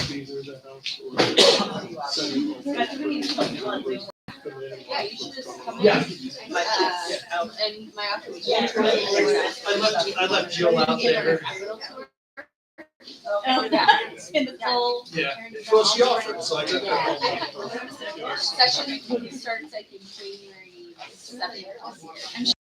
be here the house or send Yeah, you should just come. Yeah. And my office. I left Jill out there. In the cold. Yeah. Well, she offered, so I took her home. Session starts like in January 7th.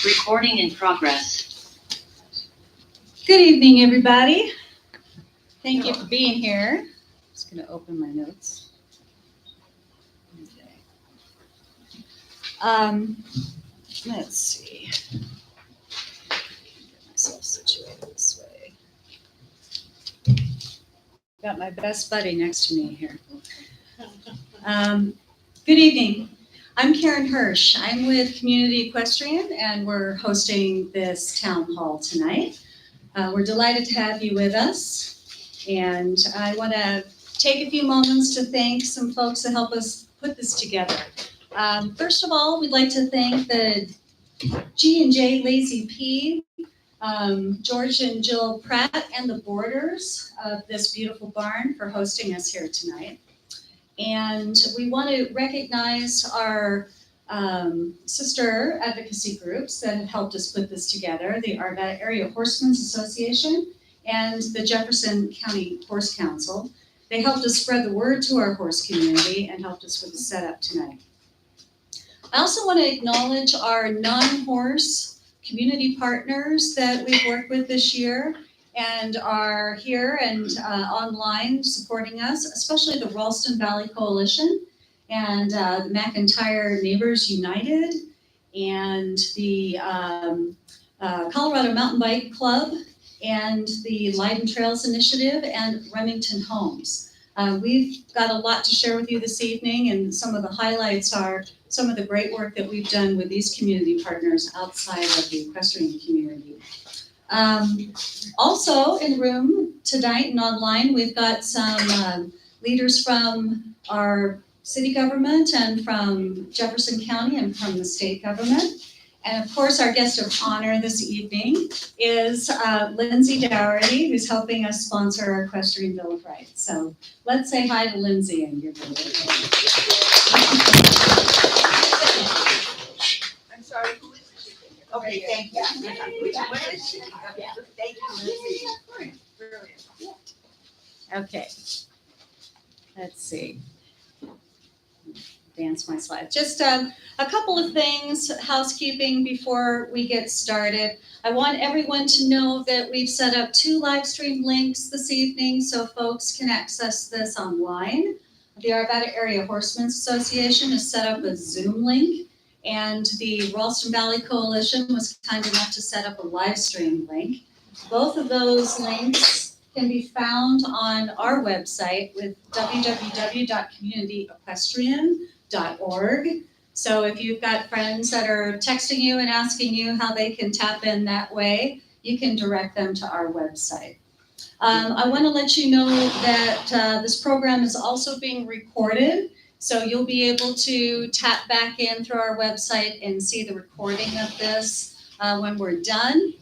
Recording in progress. Good evening, everybody. Thank you for being here. Just going to open my notes. Okay. Let's see. Get myself situated this way. Got my best buddy next to me here. Good evening. I'm Karen Hirsch. I'm with Community Equestrian, and we're hosting this town hall tonight. We're delighted to have you with us, and I want to take a few moments to thank some folks that help us put this together. First of all, we'd like to thank the G&J Lazy P, George and Jill Pratt, and the boarders of this beautiful barn for hosting us here tonight. And we want to recognize our sister advocacy groups that have helped us put this together, the Arvada Area Horsemen Association and the Jefferson County Horse Council. They helped us spread the word to our horse community and helped us with the setup tonight. I also want to acknowledge our non-horse community partners that we've worked with this year and are here and online supporting us, especially the Ralston Valley Coalition and the McIntyre Neighbors United and the Colorado Mountain Bike Club and the Leiden Trails Initiative and Remington Homes. We've got a lot to share with you this evening, and some of the highlights are some of the great work that we've done with these community partners outside of the equestrian community. Also in the room tonight and online, we've got some leaders from our city government and from Jefferson County and from the state government. And of course, our guest of honor this evening is Lindsey Daugherty, who's helping us sponsor our Equestrian Bill of Rights. So let's say hi to Lindsey and give her a little I'm sorry, who is she? Okay, thank you. Where is she? Thank you, Lindsey. Brilliant. Okay. Let's see. Advance my slides. Just a couple of things, housekeeping before we get started. I want everyone to know that we've set up 2 live stream links this evening so folks can access this online. The Arvada Area Horsemen Association has set up a Zoom link, and the Ralston Valley Coalition was kind enough to set up a live stream link. Both of those links can be found on our website with www.communityequestrian.org. So if you've got friends that are texting you and asking you how they can tap in that way, you can direct them to our website. I want to let you know that this program is also being recorded, so you'll be able to tap back in through our website and see the recording of this when we're done.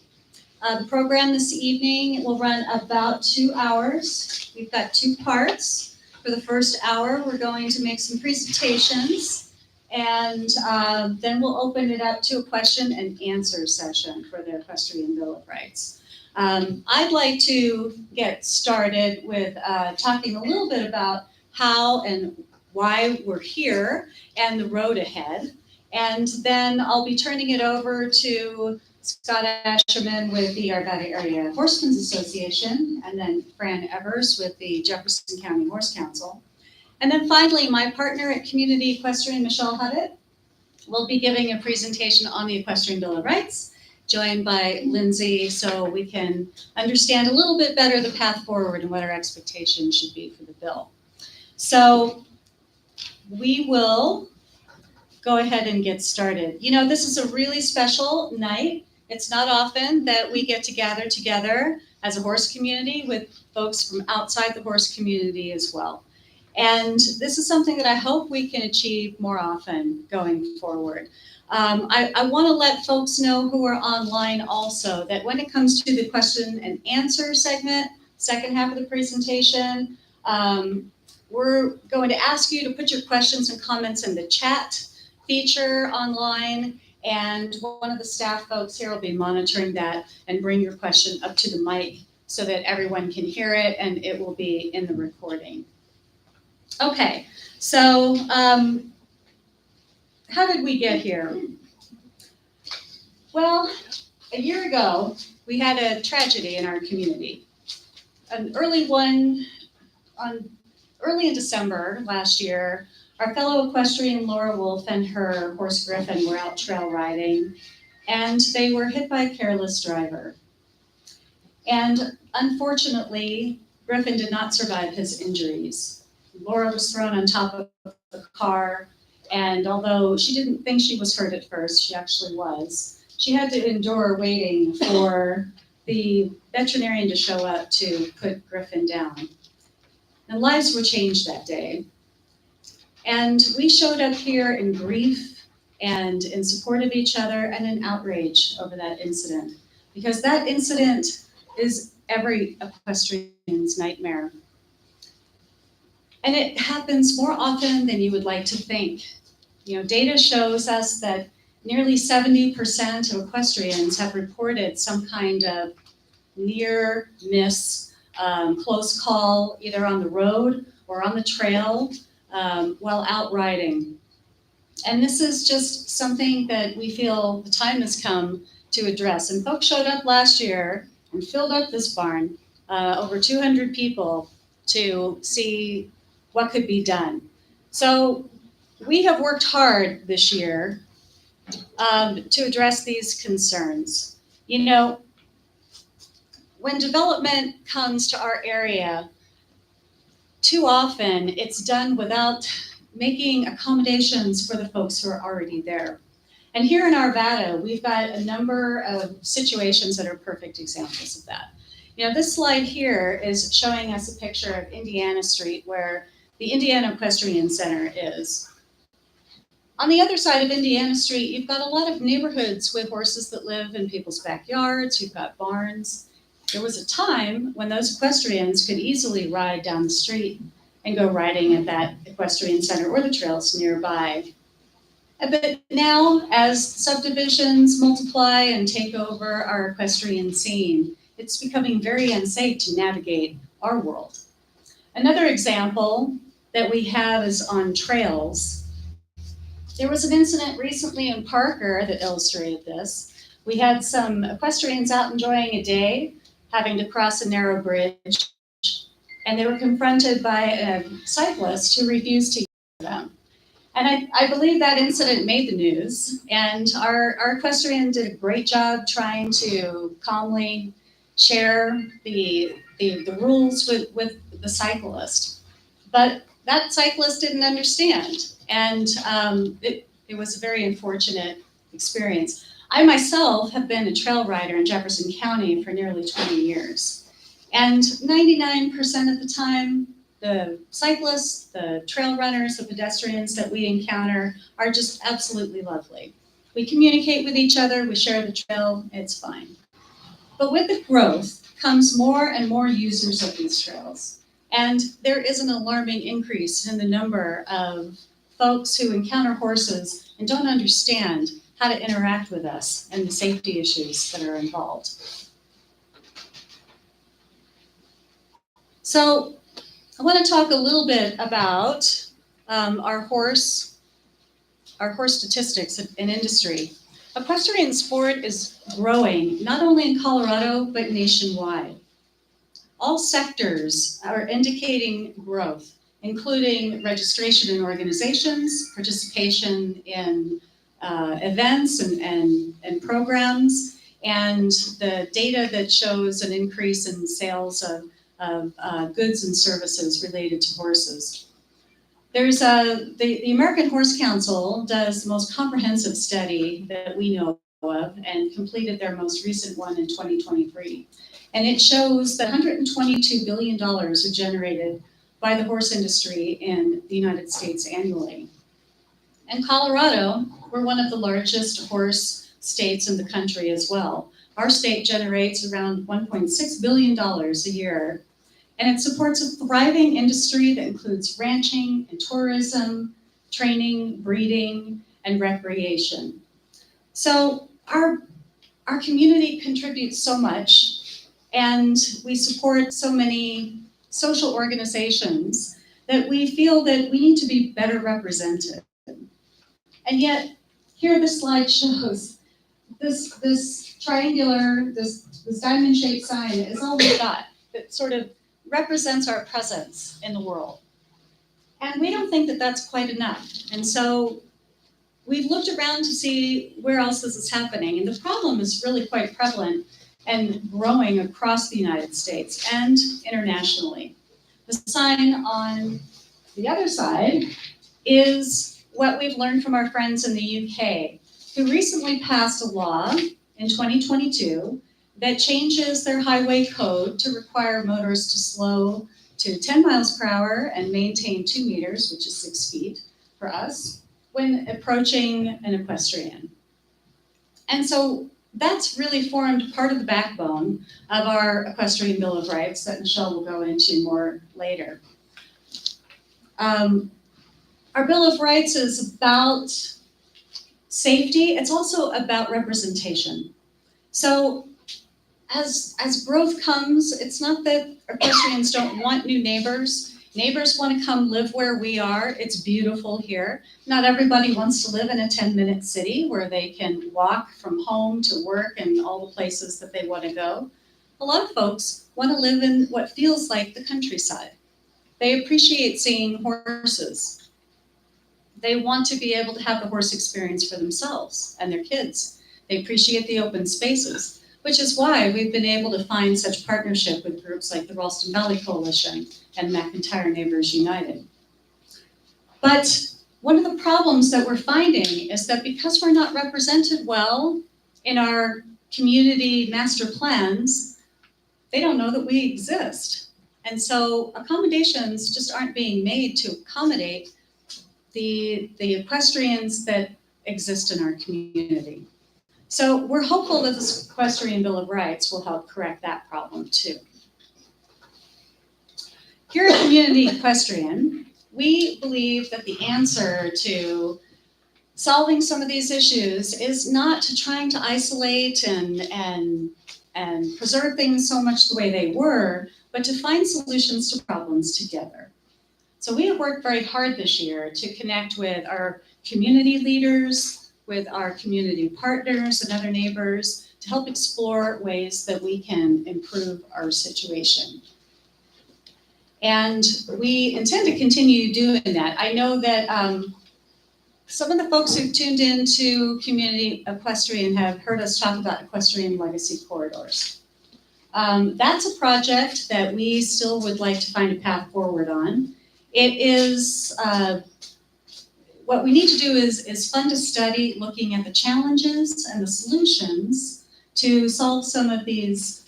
The program this evening will run about 2 hours. We've got 2 parts. For the first hour, we're going to make some presentations, and then we'll open it up to a question and answer session for the Equestrian Bill of Rights. I'd like to get started with talking a little bit about how and why we're here and the road ahead. And then I'll be turning it over to Scott Asherman with the Arvada Area Horsemen's Association, and then Fran Evers with the Jefferson County Horse Council. And then finally, my partner at Community Equestrian, Michelle Huddett, will be giving a presentation on the Equestrian Bill of Rights, joined by Lindsey, so we can understand a little bit better the path forward and what our expectations should be for the bill. So we will go ahead and get started. You know, this is a really special night. It's not often that we get to gather together as a horse community with folks from outside the horse community as well. And this is something that I hope we can achieve more often going forward. I want to let folks know who are online also that when it comes to the question and answer segment, second half of the presentation, we're going to ask you to put your questions and comments in the chat feature online, and one of the staff folks here will be monitoring that and bring your question up to the mic so that everyone can hear it and it will be in the recording. Okay, so how did we get here? Well, a year ago, we had a tragedy in our community. an early one early in December last year. Our fellow equestrian Laura Wolf and her horse Griffin were out trail riding, and they were hit by a careless driver. And unfortunately, Griffin did not survive his injuries. Laura was thrown on top of the car, and although she didn't think she was hurt at first, she actually was. She had to endure waiting for the veterinarian to show up to put Griffin down. And lives were changed that day. And we showed up here in grief and in support of each other and in outrage over that incident, because that incident is every equestrian's nightmare. And it happens more often than you would like to think. You know, data shows us that nearly 70% of equestrians have reported some kind of near miss, close call, either on the road or on the trail, while out riding. And this is just something that we feel the time has come to address. And folks showed up last year and filled up this barn, over 200 people, to see what could be done. So we have worked hard this year to address these concerns. You know, when development comes to our area, too often it's done without making accommodations for the folks who are already there. And here in Arvada, we've got a number of situations that are perfect examples of that. You know, this slide here is showing us a picture of Indiana Street, where the Indiana Equestrian Center is. On the other side of Indiana Street, you've got a lot of neighborhoods with horses that live in people's backyards. You've got barns. There was a time when those equestrians could easily ride down the street and go riding at that equestrian center or the trails nearby. But now, as subdivisions multiply and take over our equestrian scene, it's becoming very unsafe to navigate our world. Another example that we have is on trails. There was an incident recently in Parker that illustrated this. We had some equestrians out enjoying a day, having to cross a narrow bridge, and they were confronted by a cyclist who refused to use them. And I believe that incident made the news, and our equestrian did a great job trying to calmly share the rules with the cyclist. But that cyclist didn't understand, and it was a very unfortunate experience. I myself have been a trail rider in Jefferson County for nearly 20 years. And 99% of the time, the cyclists, the trail runners, the pedestrians that we encounter are just absolutely lovely. We communicate with each other, we share the trail, it's fine. But with the growth comes more and more users of these trails. And there is an alarming increase in the number of folks who encounter horses and don't understand how to interact with us and the safety issues that are involved. So I want to talk a little bit about our horse statistics and industry. Equestrian sport is growing, not only in Colorado, but nationwide. All sectors are indicating growth, including registration in organizations, participation in events and programs, and the data that shows an increase in sales of goods and services related to horses. There's the American Horse Council does the most comprehensive study that we know of and completed their most recent one in 2023. And it shows that $122 billion are generated by the horse industry in the United States annually. In Colorado, we're one of the largest horse states in the country as well. Our state generates around $1.6 billion a year, and it supports a thriving industry that includes ranching and tourism, training, breeding, and recreation. So our community contributes so much, and we support so many social organizations that we feel that we need to be better represented. And yet, here the slide shows this triangular, this diamond-shaped sign is all we've got that sort of represents our presence in the world. And we don't think that that's quite enough. And so we've looked around to see where else this is happening. And the problem is really quite prevalent and growing across the United States and internationally. The sign on the other side is what we've learned from our friends in the UK, who recently passed a law in 2022 that changes their highway code to require motorists to slow to 10 miles per hour and maintain 2 meters, which is 6 feet for us, when approaching an equestrian. And so that's really formed part of the backbone of our Equestrian Bill of Rights that Michelle will go into more later. Our Bill of Rights is about safety. It's also about representation. So as growth comes, it's not that equestrians don't want new neighbors. Neighbors want to come live where we are. It's beautiful here. Not everybody wants to live in a 10-minute city where they can walk from home to work and all the places that they want to go. A lot of folks want to live in what feels like the countryside. They appreciate seeing horses. They want to be able to have the horse experience for themselves and their kids. They appreciate the open spaces, which is why we've been able to find such partnership with groups like the Ralston Valley Coalition and McIntyre Neighbors United. But one of the problems that we're finding is that because we're not represented well in our community master plans, they don't know that we exist. And so accommodations just aren't being made to accommodate the equestrians that exist in our community. So we're hopeful that this Equestrian Bill of Rights will help correct that problem too. Here at Community Equestrian, we believe that the answer to solving some of these issues is not to trying to isolate and preserve things so much the way they were, but to find solutions to problems together. So we have worked very hard this year to connect with our community leaders, with our community partners and other neighbors to help explore ways that we can improve our situation. And we intend to continue doing that. I know that some of the folks who've tuned into Community Equestrian have heard us talk about equestrian legacy corridors. That's a project that we still would like to find a path forward on. It is, what we need to do is fund a study looking at the challenges and the solutions to solve some of these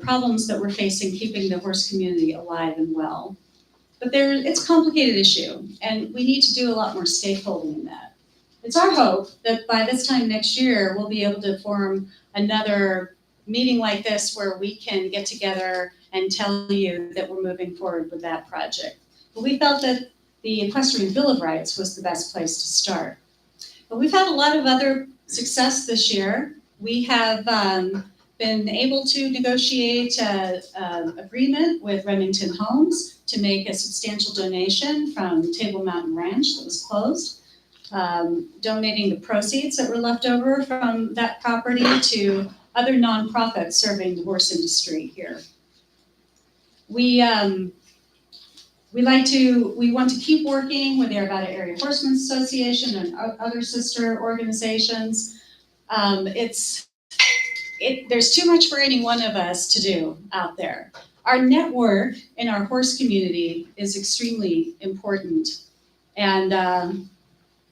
problems that we're facing keeping the horse community alive and well. But it's a complicated issue, and we need to do a lot more stakeholding in that. It's our hope that by this time next year, we'll be able to form another meeting like this where we can get together and tell you that we're moving forward with that project. But we felt that the Equestrian Bill of Rights was the best place to start. But we've had a lot of other success this year. We have been able to negotiate an agreement with Remington Homes to make a substantial donation from Table Mountain Ranch that was closed, donating the proceeds that were left over from that property to other nonprofits serving the horse industry here. We want to keep working with the Arvada Area Horseman Association and other sister organizations. There's too much for any one of us to do out there. Our network in our horse community is extremely important. And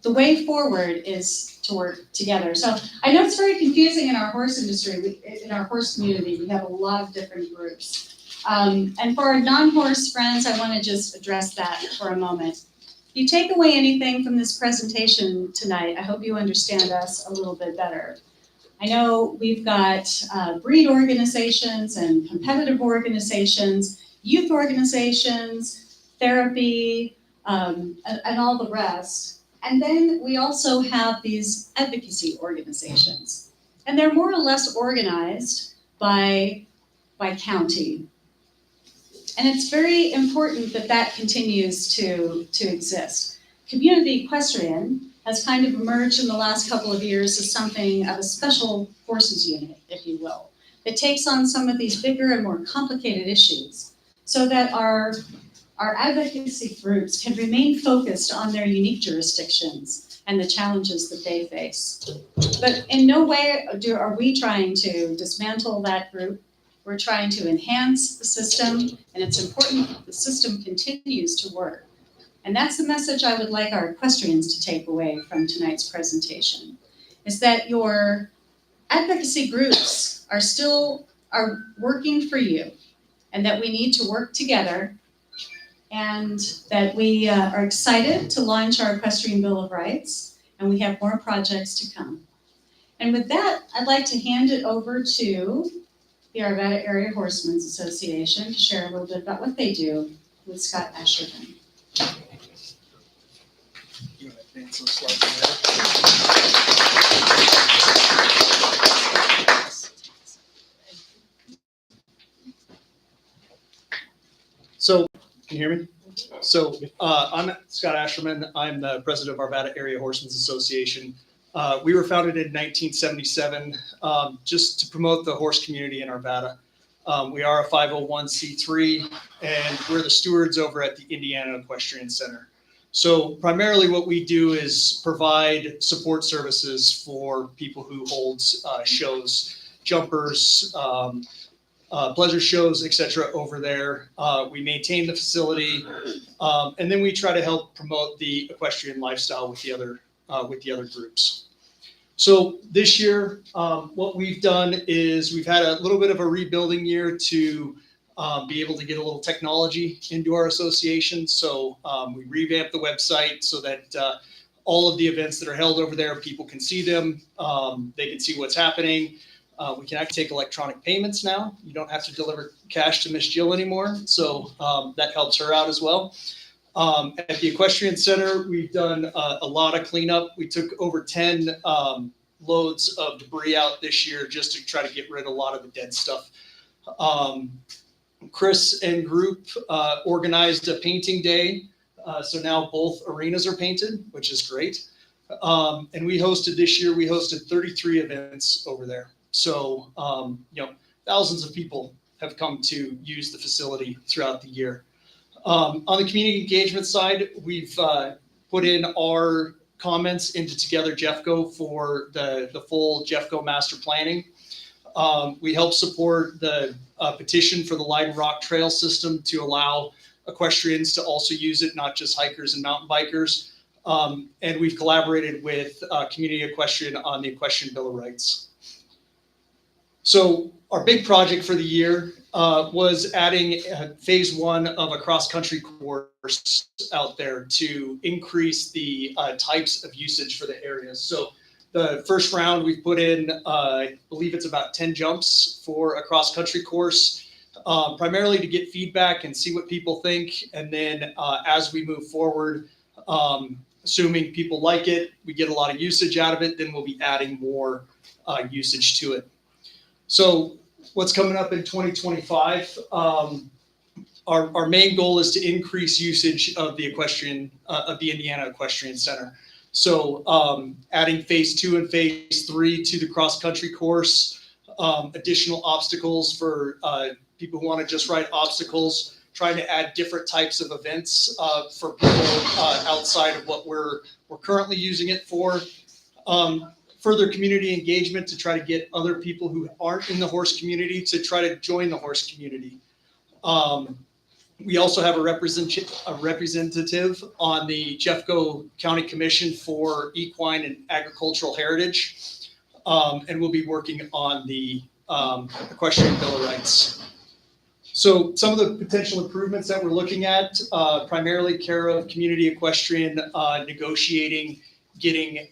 the way forward is to work together. So I know it's very confusing in our horse industry, in our horse community. We have a lot of different groups. And for our non-horse friends, I want to just address that for a moment. If you take away anything from this presentation tonight, I hope you understand us a little bit better. I know we've got breed organizations and competitive organizations, youth organizations, therapy, and all the rest. And then we also have these advocacy organizations. And they're more or less organized by county. And it's very important that that continues to exist. Community Equestrian has kind of emerged in the last couple of years as something of a special forces unit, if you will, that takes on some of these bigger and more complicated issues so that our advocacy groups can remain focused on their unique jurisdictions and the challenges that they face. But in no way are we trying to dismantle that group. We're trying to enhance the system, and it's important that the system continues to work. And that's the message I would like our equestrians to take away from tonight's presentation, is that your advocacy groups are working for you, and that we need to work together, and that we are excited to launch our Equestrian Bill of Rights, and we have more projects to come. And with that, I'd like to hand it over to the Arvada Area Horsemen's Association to share a little bit about what they do with Scott Asherman. You want to advance those slides So, can you hear me? So, I'm Scott Asherman. I'm the president of Arvada Area Horsemen's Association. We were founded in 1977 just to promote the horse community in Arvada. We are a 501c3, and we're the stewards over at the Indiana Equestrian Center. So primarily what we do is provide support services for people who hold shows, jumpers, pleasure shows, etc. over there. We maintain the facility, and then we try to help promote the equestrian lifestyle with the other groups. So this year, what we've done is we've had a little bit of a rebuilding year to be able to get a little technology into our association. So we revamped the website so that all of the events that are held over there, people can see them. They can see what's happening. We can actually take electronic payments now. You don't have to deliver cash to Miss Jill anymore. So that helps her out as well. At the Equestrian Center, we've done a lot of cleanup. We took over 10 loads of debris out this year just to try to get rid of a lot of the dead stuff. Chris and group organized a painting day. So now both arenas are painted, which is great. And we hosted 33 events over there. So, thousands of people have come to use the facility throughout the year. On the community engagement side, we've put in our comments into Together Jeffco for the full Jeffco master planning. We help support the petition for the Light and Rock Trail system to allow equestrians to also use it, not just hikers and mountain bikers. And we've collaborated with Community Equestrian on the Equestrian Bill of Rights. So our big project for the year was adding phase 1 of a cross-country course out there to increase the types of usage for the areas. So the first round we put in, I believe it's about 10 jumps for a cross-country course, primarily to get feedback and see what people think. And then as we move forward, assuming people like it, we get a lot of usage out of it, then we'll be adding more usage to it. So what's coming up in 2025, our main goal is to increase usage of the Indiana Equestrian Center. So adding phase 2 and phase 3 to the cross-country course, additional obstacles for people who want to just ride obstacles, trying to add different types of events for people outside of what we're currently using it for. Further community engagement to try to get other people who aren't in the horse community to try to join the horse community. We also have a representative on the Jefferson County Commission for Equine and Agricultural Heritage, and we'll be working on the Equestrian Bill of Rights. So some of the potential improvements that we're looking at, primarily care of Community Equestrian negotiating, getting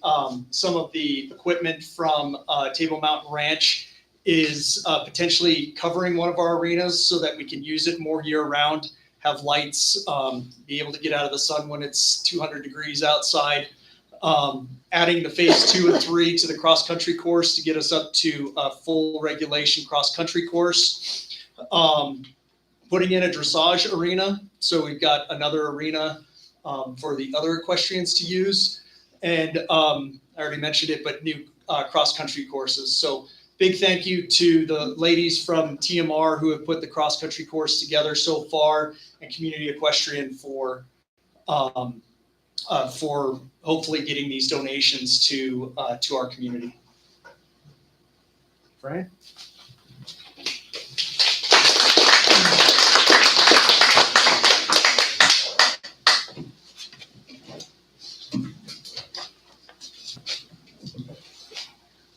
some of the equipment from Table Mountain Ranch is potentially covering one of our arenas so that we can use it more year round, have lights, be able to get out of the sun when it's 200 degrees outside, adding the phase 2 and 3 to the cross-country course to get us up to a full regulation cross-country course, putting in a dressage arena. So we've got another arena for the other equestrians to use. And I already mentioned it, but new cross-country courses. So big thank you to the ladies from TMR who have put the cross-country course together so far, and Community Equestrian for hopefully getting these donations to our community. Brian?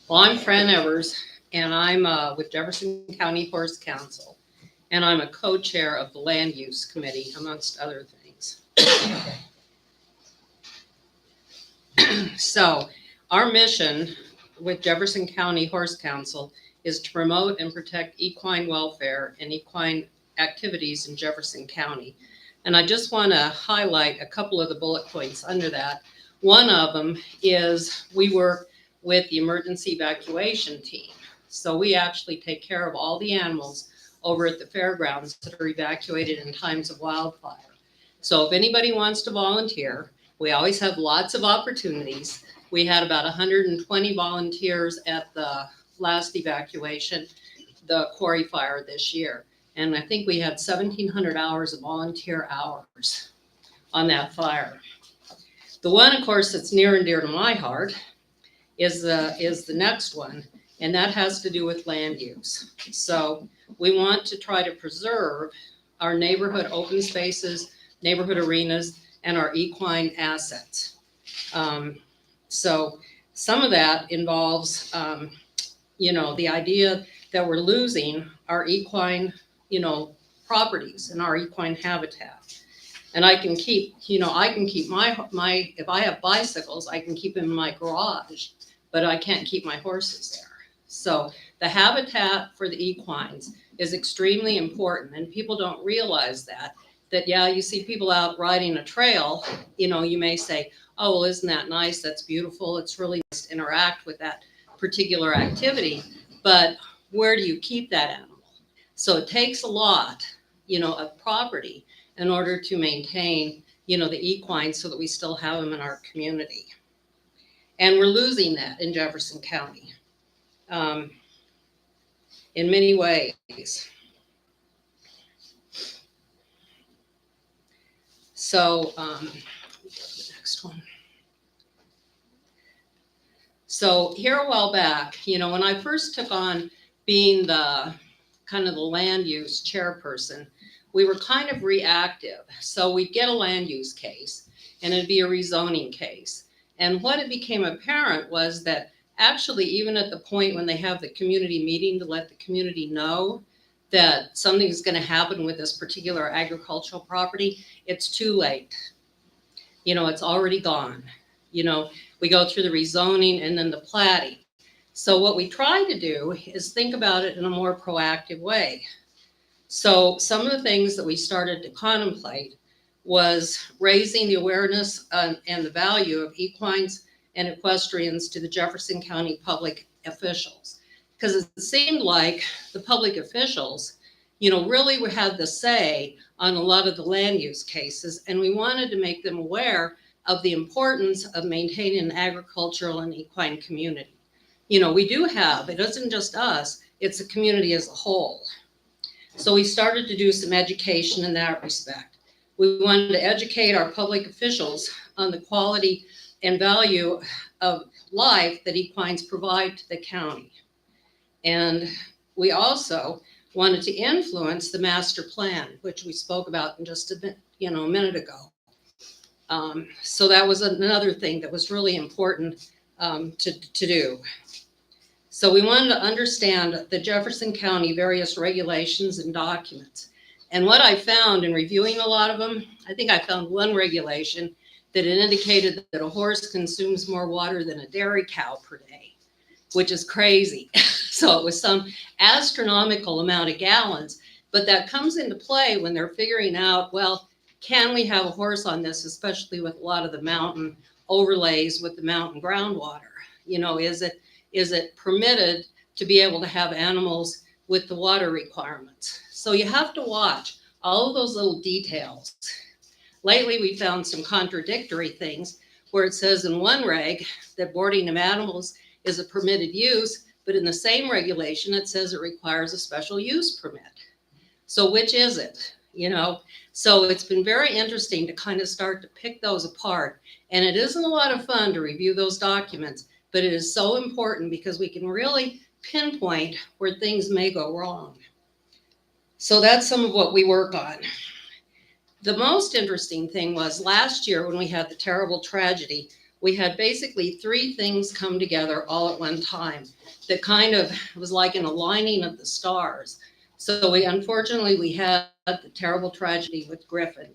Well, I'm Fran Evers, and I'm with Jefferson County Horse Council, and I'm a co-chair of the Land Use Committee, amongst other things. So, our mission with Jefferson County Horse Council is to promote and protect equine welfare and equine activities in Jefferson County. And I just want to highlight a couple of the bullet points under that. One of them is we work with the emergency evacuation team. So we actually take care of all the animals over at the fairgrounds that are evacuated in times of wildfire. So if anybody wants to volunteer, we always have lots of opportunities. We had about 120 volunteers at the last evacuation, the quarry fire this year. And I think we had 1,700 hours of volunteer hours on that fire. The one, of course, that's near and dear to my heart is the next one, and that has to do with land use. So we want to try to preserve our neighborhood open spaces, neighborhood arenas, and our equine assets. So some of that involves, the idea that we're losing our equine, properties and our equine habitat. And I can keep my, if I have bicycles, I can keep them in my garage, but I can't keep my horses there. So the habitat for the equines is extremely important, and people don't realize that yeah, you see people out riding a trail, you may say, oh, well, isn't that nice? That's beautiful. It's really nice to interact with that particular activity, but where do you keep that animal? So it takes a lot, of property in order to maintain, the equines so that we still have them in our community. And we're losing that in Jefferson County in many ways. So, the next one. So here a while back, when I first took on being the land use chairperson, we were kind of reactive. So we'd get a land use case and it'd be a rezoning case. And what it became apparent was that actually, even at the point when they have the community meeting to let the community know that something's going to happen with this particular agricultural property, it's too late. It's already gone. We go through the rezoning and then the platting. So what we try to do is think about it in a more proactive way. So some of the things that we started to contemplate was raising the awareness and the value of equines and equestrians to the Jefferson County public officials. Because it seemed like the public officials, really had the say on a lot of the land use cases, and we wanted to make them aware of the importance of maintaining an agricultural and equine community. We do have, it isn't just us, it's a community as a whole. So we started to do some education in that respect. We wanted to educate our public officials on the quality and value of life that equines provide to the county. And we also wanted to influence the master plan, which we spoke about in just a minute ago. So that was another thing that was really important to do. So we wanted to understand the Jefferson County various regulations and documents. And what I found in reviewing a lot of them, I think I found one regulation that it indicated that a horse consumes more water than a dairy cow per day, which is crazy. So it was some astronomical amount of gallons, but that comes into play when they're figuring out, well, can we have a horse on this, especially with a lot of the mountain overlays with the mountain groundwater? Is it permitted to be able to have animals with the water requirements? So you have to watch all of those little details. Lately, we found some contradictory things where it says in one reg that boarding of animals is a permitted use, But in the same regulation, it says it requires a special use permit. So which is it? You know, so it's been very interesting to kind of start to pick those apart. And it isn't a lot of fun to review those documents, but it is so important because we can really pinpoint where things may go wrong. So that's some of what we work on. The most interesting thing was last year when we had the terrible tragedy, we had basically 3 things come together all at one time that kind of was like an aligning of the stars. So unfortunately, we had the terrible tragedy with Griffin,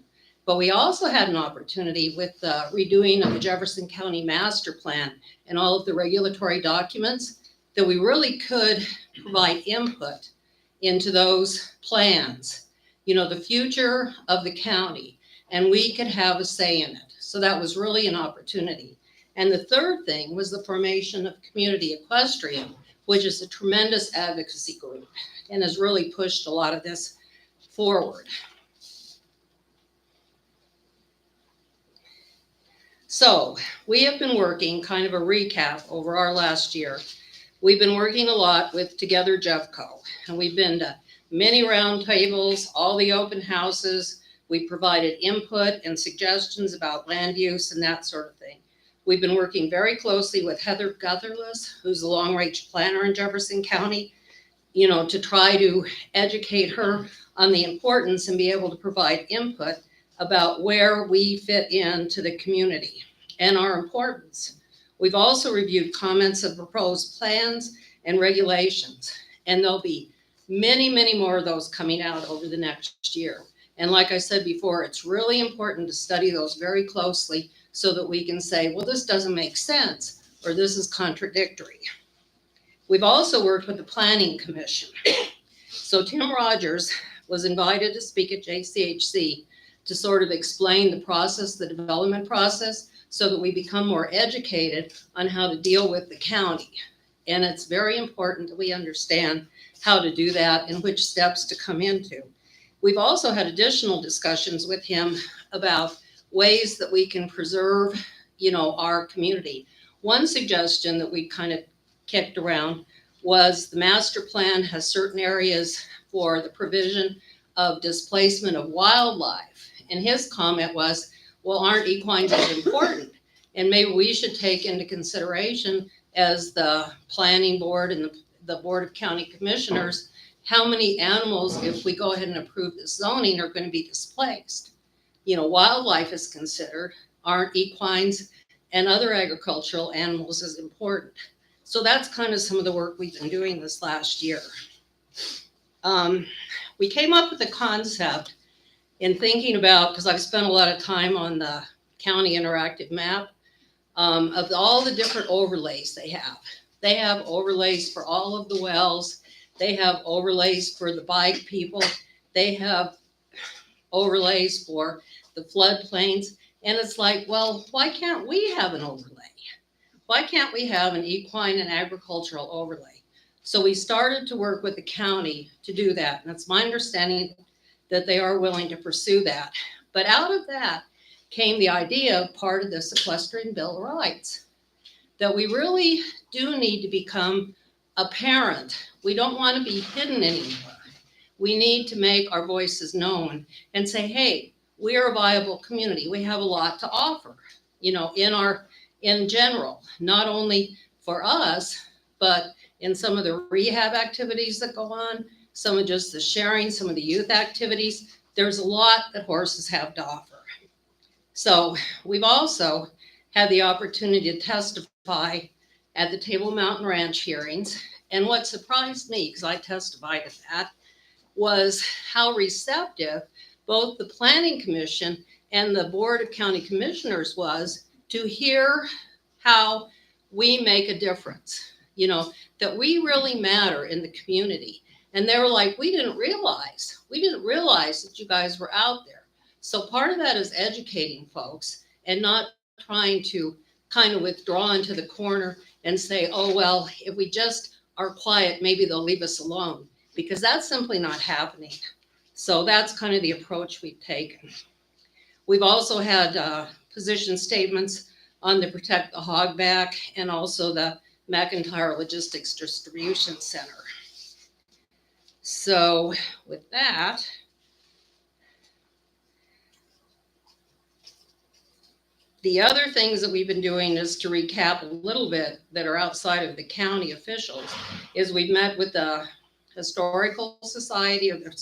but we also had an opportunity with the redoing of the Jefferson County Master Plan and all of the regulatory documents that we really could provide input into those plans, you know, the future of the county, and we could have a say in it. So that was really an opportunity. And the third thing was the formation of Community Equestrian, which is a tremendous advocacy group and has really pushed a lot of this forward. So we have been working, kind of a recap over our last year. We've been working a lot with Together Jeffco, and we've been to many roundtables, all the open houses. We provided input and suggestions about land use and that sort of thing. We've been working very closely with Heather Gutherless, who's the long-range planner in Jefferson County, you know, to try to educate her on the importance and be able to provide input about where we fit into the community and our importance. We've also reviewed comments of proposed plans and regulations, and there'll be many, many more of those coming out over the next year. And like I said before, it's really important to study those very closely so that we can say, well, this doesn't make sense, or this is contradictory. We've also worked with the Planning Commission. So Tim Rogers was invited to speak at JCHC to sort of explain the process, the development process, so that we become more educated on how to deal with the county. And it's very important that we understand how to do that and which steps to come into. We've also had additional discussions with him about ways that we can preserve, you know, our community. One suggestion that we kind of kicked around was the master plan has certain areas for the provision of displacement of wildlife. And his comment was, well, aren't equines as important? And maybe we should take into consideration as the planning board and the board of county commissioners, how many animals, if we go ahead and approve this zoning, are going to be displaced. You know, wildlife is considered, aren't equines and other agricultural animals as important? So that's kind of some of the work we've been doing this last year. We came up with a concept in thinking about, because I've spent a lot of time on the county interactive map, of all the different overlays they have. They have overlays for all of the wells. They have overlays for the bike people. They have overlays for the floodplains. And it's like, well, why can't we have an overlay? Why can't we have an equine and agricultural overlay? So we started to work with the county to do that. And it's my understanding that they are willing to pursue that. But out of that came the idea of part of this Equestrian Bill of Rights, that we really do need to become apparent. We don't want to be hidden anymore. We need to make our voices known and say, hey, we are a viable community. We have a lot to offer, you know, in general, not only for us, but in some of the rehab activities that go on, some of just the sharing, some of the youth activities. There's a lot that horses have to offer. So we've also had the opportunity to testify at the Table Mountain Ranch hearings. And what surprised me, because I testified at that, was how receptive both the Planning Commission and the Board of County Commissioners was to hear how we make a difference, you know, that we really matter in the community. And they were like, we didn't realize that you guys were out there. So part of that is educating folks and not trying to kind of withdraw into the corner and say, oh, well, if we just are quiet, maybe they'll leave us alone, because that's simply not happening. So that's kind of the approach we've taken. We've also had position statements on the Protect the Hogback and also the McIntyre Logistics Distribution Center. So with that, the other things that we've been doing is to recap a little bit that are outside of the county officials is we've met with the Historical Society of the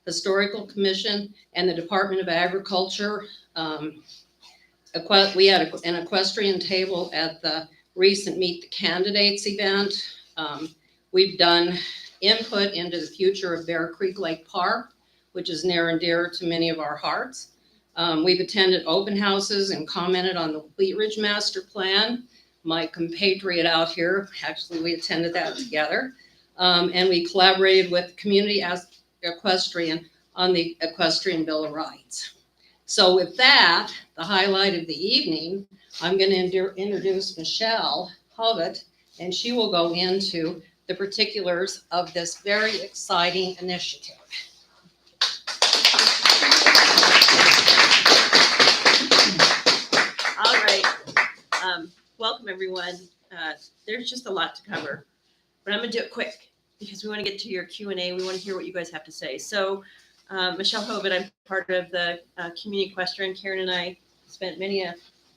Historical Commission and the Department of Agriculture. We had an equestrian table at the recent Meet the Candidates event. We've done input into the future of Bear Creek Lake Park, which is near and dear to many of our hearts. We've attended open houses and commented on the Wheat Ridge Master Plan. My compatriot out here, actually, we attended that together. And we collaborated with Community Equestrian on the Equestrian Bill of Rights. So with that, the highlight of the evening, I'm going to introduce Michelle Hovitt, and she will go into the particulars of this very exciting initiative. All right. Welcome, everyone. There's just a lot to cover, but I'm going to do it quick because we want to get to your Q&A. We want to hear what you guys have to say. So, Michelle Hovitt, I'm part of the Community Equestrian. Karen and I spent many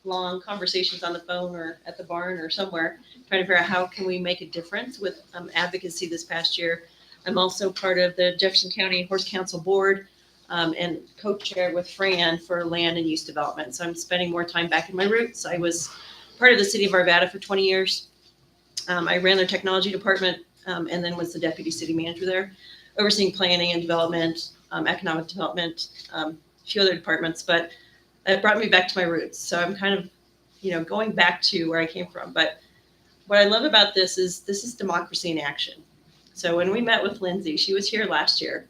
long conversations on the phone or at the barn or somewhere trying to figure out how can we make a difference with advocacy this past year. I'm also part of the Jefferson County Horse Council board and co-chair with Fran for land and use development. So I'm spending more time back in my roots. I was part of the city of Arvada for 20 years. I ran their technology department and then was the deputy city manager there, overseeing planning and development, economic development, a few other departments, but it brought me back to my roots. So I'm kind of, going back to where I came from. But what I love about this is democracy in action. So when we met with Lindsey, she was here last year.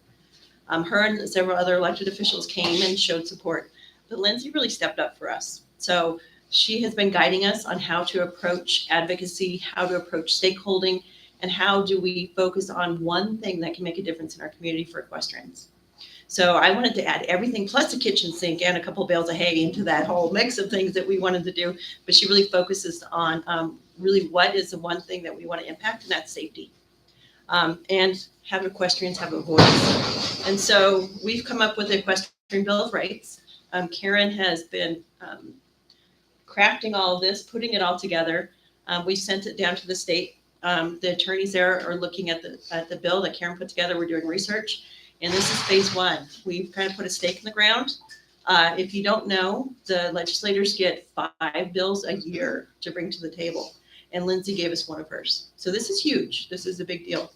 Her and several other elected officials came and showed support, but Lindsey really stepped up for us. So she has been guiding us on how to approach advocacy, how to approach stakeholding, and how do we focus on one thing that can make a difference in our community for equestrians. So I wanted to add everything plus a kitchen sink and a couple bales of hay into that whole mix of things that we wanted to do. But she really focuses on really what is the one thing that we want to impact, and that's safety. And have equestrians have a voice. And so we've come up with the Equestrian Bill of Rights. Karen has been crafting all of this, putting it all together. We sent it down to the state. The attorneys there are looking at the bill that Karen put together. We're doing research. And this is phase one. We've kind of put a stake in the ground. If you don't know, the legislators get 5 bills a year to bring to the table. And Lindsey gave us one of hers. So this is huge. This is a big deal.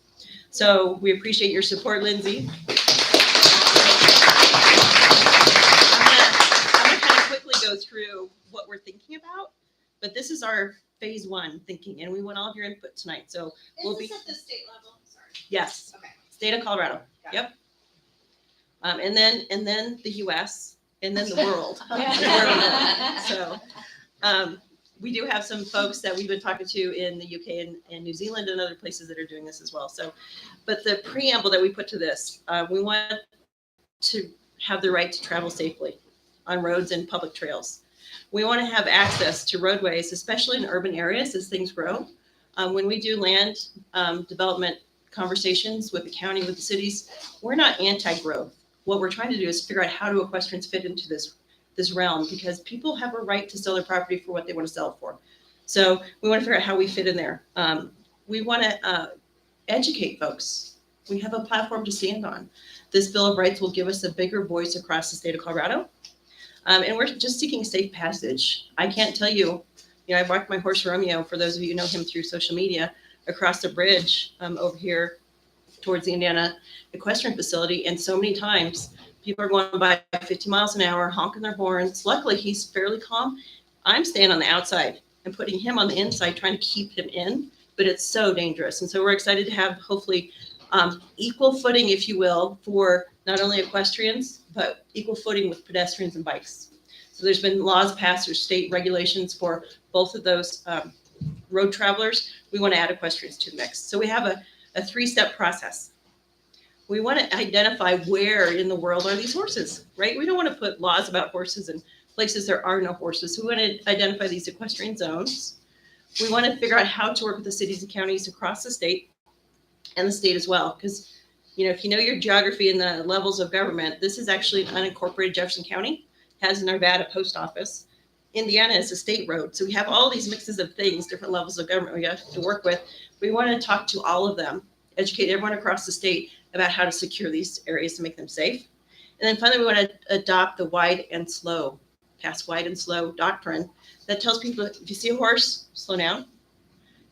So we appreciate your support, Lindsey. I'm gonna kind of quickly go through what we're thinking about, but this is our phase one thinking, and we want all of your input tonight. So we'll be at the state level? Sorry. yes, Okay. state of Colorado. Got Yep. And then the U.S. and then the world. So we do have some folks that we've been talking to in the UK and New Zealand and other places that are doing this as well. So, but the preamble that we put to this, we want to have the right to travel safely on roads and public trails. We want to have access to roadways, especially in urban areas as things grow. When we do land development conversations with the county, with the cities, we're not anti-growth. What we're trying to do is figure out how do equestrians fit into this realm, because people have a right to sell their property for what they want to sell it for. So we want to figure out how we fit in there. We want to educate folks. We have a platform to stand on. This Bill of Rights will give us a bigger voice across the state of Colorado. And we're just seeking safe passage. I can't tell you, I walked my horse Romeo, for those of you who know him through social media, across the bridge over here towards the Indiana Equestrian Facility. And so many times people are going by 50 miles an hour, honking their horns. Luckily, he's fairly calm. I'm staying on the outside and putting him on the inside, trying to keep him in, but it's so dangerous. And so we're excited to have hopefully equal footing, if you will, for not only equestrians, but equal footing with pedestrians and bikes. So there's been laws passed or state regulations for both of those road travelers. We want to add equestrians to the mix. So we have a 3-step process. We want to identify where in the world are these horses, right? We don't want to put laws about horses in places there are no horses. So we want to identify these equestrian zones. We want to figure out how to work with the cities and counties across the state and the state as well. Because, if you know your geography and the levels of government, this is actually an unincorporated Jefferson County, has an Arvada post office. Indiana is a state road. So we have all these mixes of things, different levels of government we have to work with. We want to talk to all of them, educate everyone across the state about how to secure these areas to make them safe. And then finally, we want to adopt the wide and slow, pass wide and slow doctrine that tells people, if you see a horse, slow down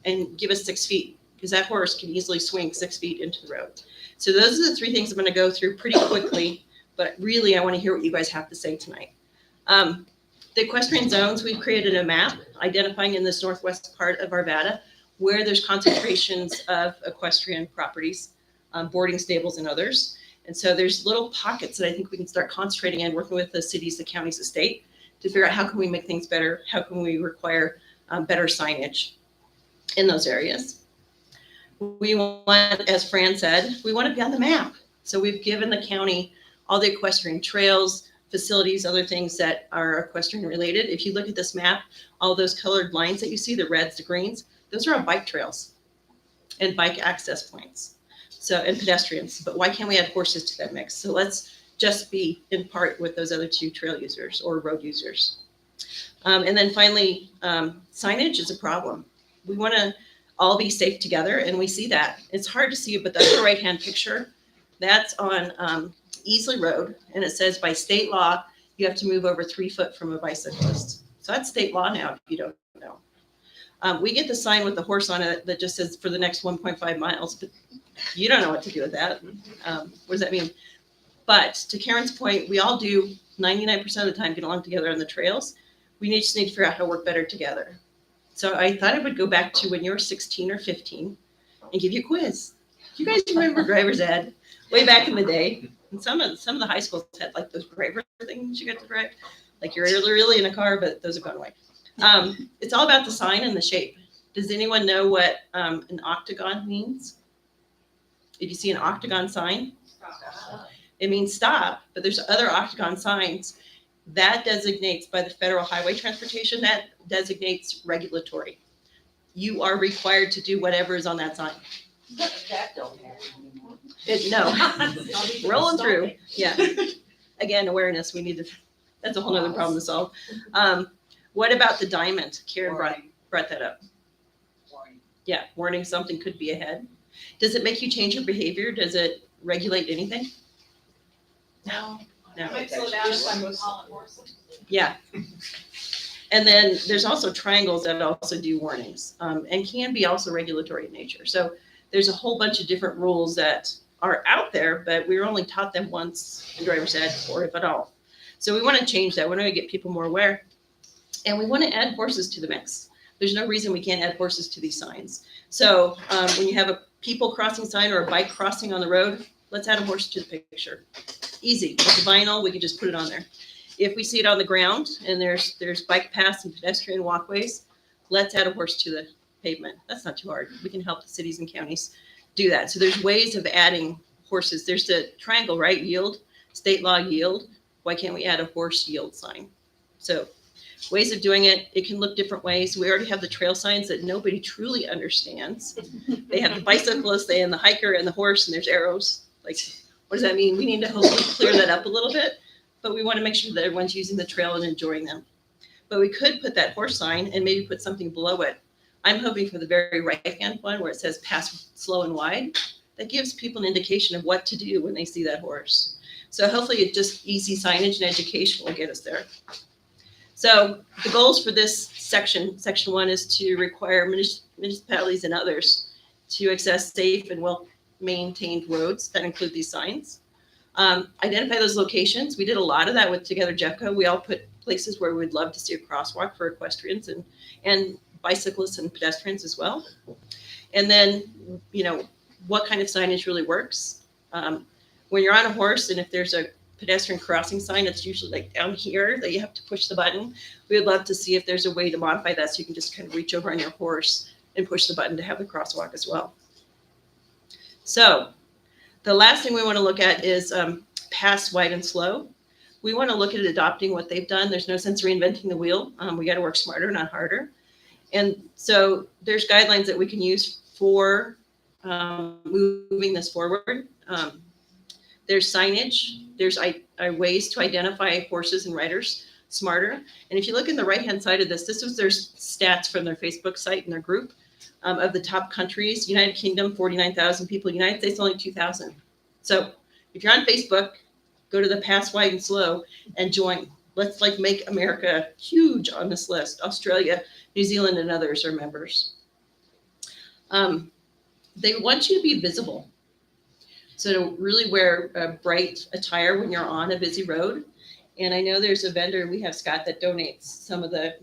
and give us 6 feet, because that horse can easily swing 6 feet into the road. So those are the 3 things I'm going to go through pretty quickly, but really I want to hear what you guys have to say tonight. The equestrian zones, we've created a map identifying in this northwest part of Arvada where there's concentrations of equestrian properties, boarding stables and others. And so there's little pockets that I think we can start concentrating in, working with the cities, the counties, the state, to figure out how can we make things better, how can we require better signage in those areas. We want, as Fran said, we want to be on the map. So we've given the county all the equestrian trails, facilities, other things that are equestrian related. If you look at this map, all those colored lines that you see, the reds, the greens, those are on bike trails and bike access points. So, and pedestrians, but why can't we add horses to that mix? So let's just be in part with those other 2 trail users or road users. And then finally, signage is a problem. We want to all be safe together, and we see that. It's hard to see it, but the upper right-hand picture, that's on Easley Road, and it says by state law, you have to move over 3 foot from a bicyclist. So that's state law now, if you don't know. We get the sign with the horse on it that just says for the next 1.5 miles, but you don't know what to do with that. What does that mean? But to Karen's point, we all do 99% of the time get along together on the trails. We just need to figure out how to work better together. So I thought I would go back to when you were 16 or 15 and give you a quiz. Do you guys remember driver's ed way back in the day? And some of the high schools had like those driver things you got to drive. Like you're really in a car, but those have gone away. It's all about the sign and the shape. Does anyone know what an octagon means? If you see an octagon sign, it means stop, but there's other octagon signs. That designates by the Federal Highway Transportation, that designates regulatory. You are required to do whatever is on that sign. That don't happen anymore. No, rolling through. Yeah. Again, awareness. We need to. That's a whole other problem to solve. What about the diamond? Karen brought that up. Warning. Yeah, warning something could be ahead. Does it make you change your behavior? Does it regulate anything? No. No. Might slow down if I'm hauling horses. Yeah. And then there's also triangles that also do warnings and can be also regulatory in nature. So there's a whole bunch of different rules that are out there, but we were only taught them once in driver's ed, or if at all. So we want to change that. We want to get people more aware. And we want to add horses to the mix. There's no reason we can't add horses to these signs. So when you have a people crossing sign or a bike crossing on the road, let's add a horse to the picture. Easy. With the vinyl, we can just put it on there. If we see it on the ground and there's bike paths and pedestrian walkways, let's add a horse to the pavement. That's not too hard. We can help the cities and counties do that. So there's ways of adding horses. There's the triangle, right? Yield, state law yield. Why can't we add a horse yield sign? So ways of doing it, it can look different ways. We already have the trail signs that nobody truly understands. They have the bicyclist, they have the hiker and the horse, and there's arrows. Like, what does that mean? We need to hopefully clear that up a little bit, but we want to make sure that everyone's using the trail and enjoying them. But we could put that horse sign and maybe put something below it. I'm hoping for the very right-hand one where it says pass slow and wide. That gives people an indication of what to do when they see that horse. So hopefully it just easy signage and education will get us there. So the goals for this section 1 is to require municipalities and others to access safe and well-maintained roads that include these signs. Identify those locations. We did a lot of that with Together Jeffco. We all put places where we'd love to see a crosswalk for equestrians and bicyclists and pedestrians as well. And then, what kind of signage really works. When you're on a horse and if there's a pedestrian crossing sign, it's usually like down here that you have to push the button. We would love to see if there's a way to modify that so you can just kind of reach over on your horse and push the button to have the crosswalk as well. So the last thing we want to look at is pass wide and slow. We want to look at adopting what they've done. There's no sense reinventing the wheel. We got to work smarter, not harder. And so there's guidelines that we can use for moving this forward. There's signage, there's ways to identify horses and riders smarter. And if you look in the right-hand side of this was their stats from their Facebook site and their group of the top countries. United Kingdom, 49,000 people. United States, only 2,000. So if you're on Facebook, go to the Pass Wide and Slow and join. Let's make America huge on this list. Australia, New Zealand, and others are members. They want you to be visible. So to really wear a bright attire when you're on a busy road. And I know there's a vendor, we have Scott, that donates some of the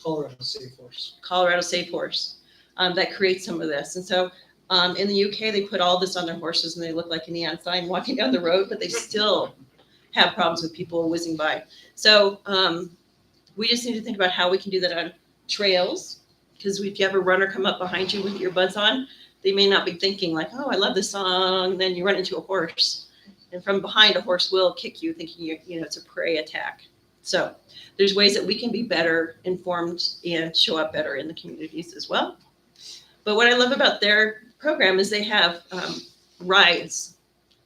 Colorado Safe Horse. Colorado Safe Horse that creates some of this. And so in the UK, they put all this on their horses and they look like a neon sign walking down the road, but they still have problems with people whizzing by. So we just need to think about how we can do that on trails, because if you have a runner come up behind you with your buds on, they may not be thinking like, oh, I love this song. And then you run into a horse. And from behind, a horse will kick you thinking it's a prey attack. So there's ways that we can be better informed and show up better in the communities as well. But what I love about their program is they have rides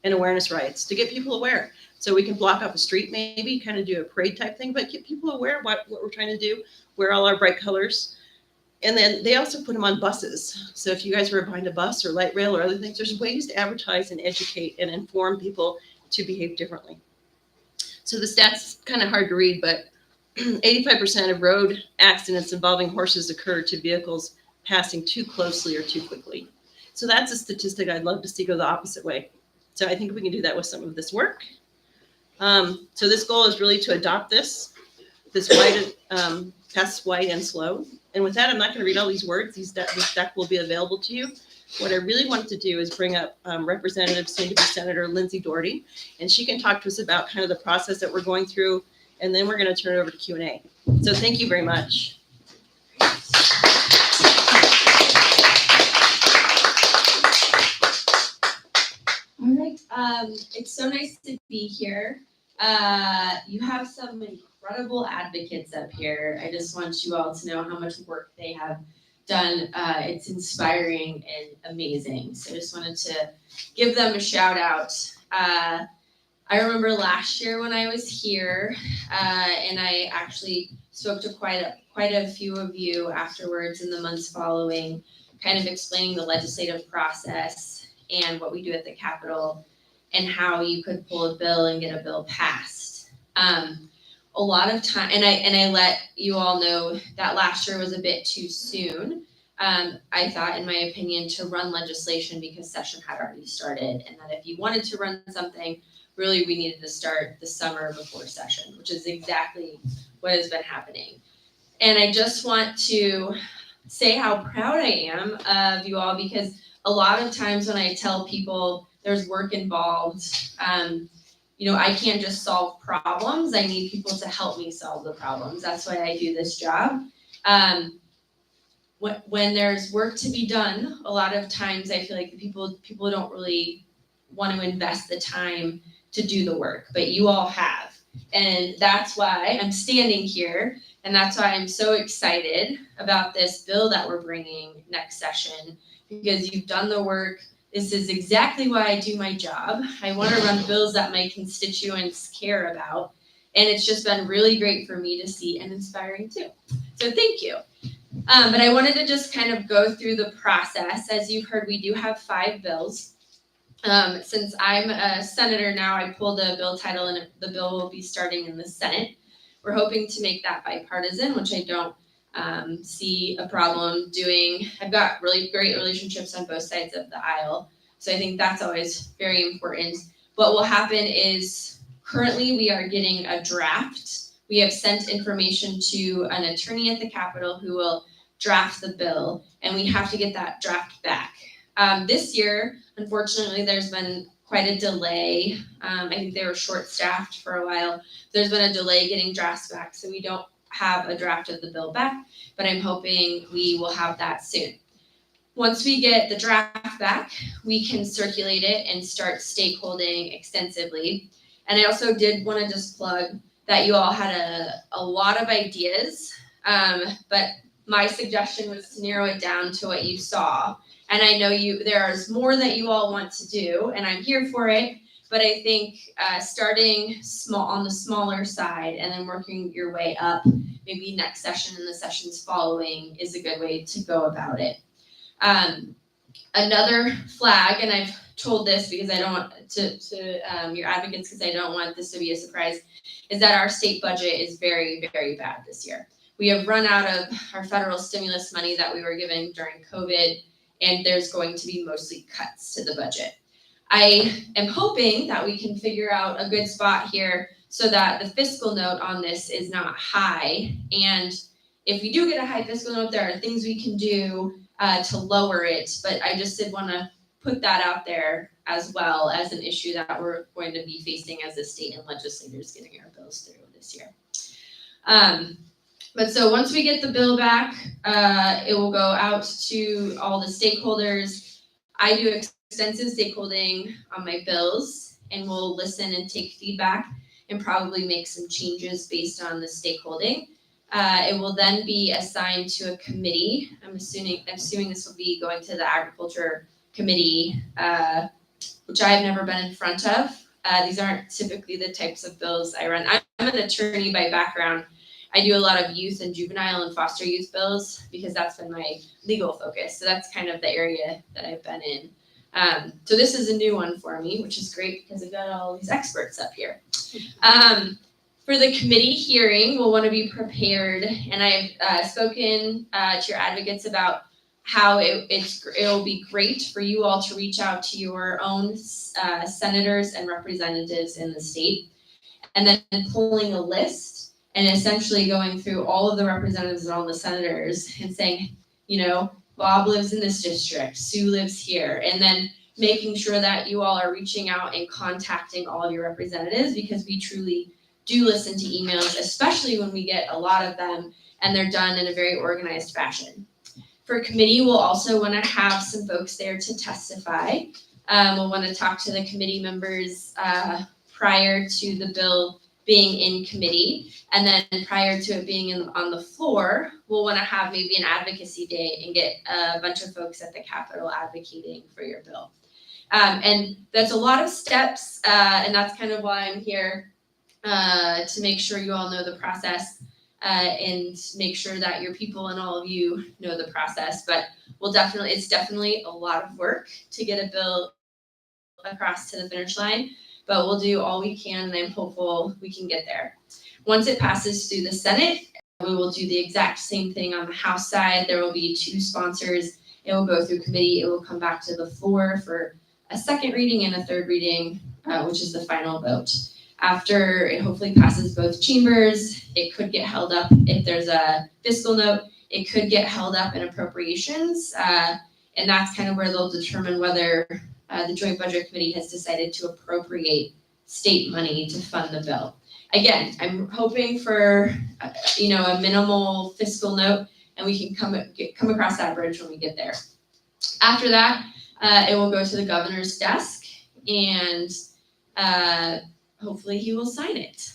and awareness rides to get people aware. So we can block off a street, maybe kind of do a parade type thing, but get people aware of what we're trying to do, wear all our bright colors. And then they also put them on buses. So if you guys were behind a bus or light rail or other things, there's ways to advertise and educate and inform people to behave differently. So the stats kind of hard to read, but 85% of road accidents involving horses occur to vehicles passing too closely or too quickly. So that's a statistic I'd love to see go the opposite way. So I think we can do that with some of this work. So this goal is really to adopt this wide, pass wide and slow. And with that, I'm not going to read all these words. This deck will be available to you. What I really wanted to do is bring up Representative, soon-to-be Senator Lindsey Daugherty, and she can talk to us about kind of the process that we're going through, and then we're going to turn it over to Q&A. So thank you very much. All right, it's so nice to be here. You have some incredible advocates up here. I just want you all to know how much work they have done. It's inspiring and amazing. So I just wanted to give them a shout out. I remember last year when I was here, and I actually spoke to quite a few of you afterwards in the months following, kind of explaining the legislative process and what we do at the Capitol and how you could pull a bill and get a bill passed. A lot of time, and I let you all know that last year was a bit too soon. I thought, in my opinion, to run legislation because session had already started, and that if you wanted to run something, really we needed to start the summer before session, which is exactly what has been happening. And I just want to say how proud I am of you all, because a lot of times when I tell people there's work involved, I can't just solve problems. I need people to help me solve the problems. That's why I do this job. When there's work to be done, a lot of times I feel like the people don't really want to invest the time to do the work, but you all have. And that's why I'm standing here, and that's why I'm so excited about this bill that we're bringing next session, because you've done the work. This is exactly why I do my job. I want to run bills that my constituents care about. And it's just been really great for me to see, and inspiring too. So thank you. But I wanted to just kind of go through the process. As you've heard, we do have 5 bills. Since I'm a senator now, I pulled a bill title, and the bill will be starting in the Senate. We're hoping to make that bipartisan, which I don't see a problem doing. I've got really great relationships on both sides of the aisle, so I think that's always very important. What will happen is currently we are getting a draft. We have sent information to an attorney at the Capitol who will draft the bill, and we have to get that draft back. This year, unfortunately, there's been quite a delay. I think they were short-staffed for a while. There's been a delay getting drafts back, so we don't have a draft of the bill back, but I'm hoping we will have that soon. Once we get the draft back, we can circulate it and start stakeholding extensively. And I also did want to just plug that you all had a lot of ideas, but my suggestion was to narrow it down to what you saw. And I know there's more that you all want to do, and I'm here for it. But I think starting small on the smaller side and then working your way up, maybe next session and the sessions following, is a good way to go about it. Another flag, and I've told this because I don't want to your advocates, because I don't want this to be a surprise, is that our state budget is very, very bad this year. We have run out of our federal stimulus money that we were given during COVID, and there's going to be mostly cuts to the budget. I am hoping that we can figure out a good spot here so that the fiscal note on this is not high. And if we do get a high fiscal note, there are things we can do to lower it. But I just did want to put that out there as well as an issue that we're going to be facing as a state and legislators getting our bills through this year. But so once we get the bill back, it will go out to all the stakeholders. I do extensive stakeholding on my bills, and we'll listen and take feedback and probably make some changes based on the stakeholding. It will then be assigned to a committee. I'm assuming this will be going to the Agriculture Committee, which I have never been in front of. These aren't typically the types of bills I run. I'm an attorney by background. I do a lot of youth and juvenile and foster youth bills because that's been my legal focus. So that's kind of the area that I've been in. So this is a new one for me, which is great because I've got all these experts up here. For the committee hearing, we'll want to be prepared, and I've spoken to your advocates about how it'll be great for you all to reach out to your own senators and representatives in the state, and then pulling a list and essentially going through all of the representatives and all the senators and saying, Bob lives in this district, Sue lives here, and then making sure that you all are reaching out and contacting all of your representatives, because we truly do listen to emails, especially when we get a lot of them and they're done in a very organized fashion. For committee, we'll also want to have some folks there to testify. We'll want to talk to the committee members prior to the bill being in committee, and then prior to it being on the floor, we'll want to have maybe an advocacy day and get a bunch of folks at the Capitol advocating for your bill. And that's a lot of steps, and that's kind of why I'm here, to make sure you all know the process and make sure that your people and all of you know the process. But it's definitely a lot of work to get a bill across to the finish line, but we'll do all we can, and I'm hopeful we can get there. Once it passes through the Senate, we will do the exact same thing on the House side. There will be 2 sponsors. It will go through committee. It will come back to the floor for a second reading and a third reading, which is the final vote. After it hopefully passes both chambers, it could get held up if there's a fiscal note. It could get held up in appropriations, and that's kind of where they'll determine whether the Joint Budget Committee has decided to appropriate state money to fund the bill. Again, I'm hoping for a minimal fiscal note, and we can come across that bridge when we get there. After that, it will go to the governor's desk, and hopefully he will sign it.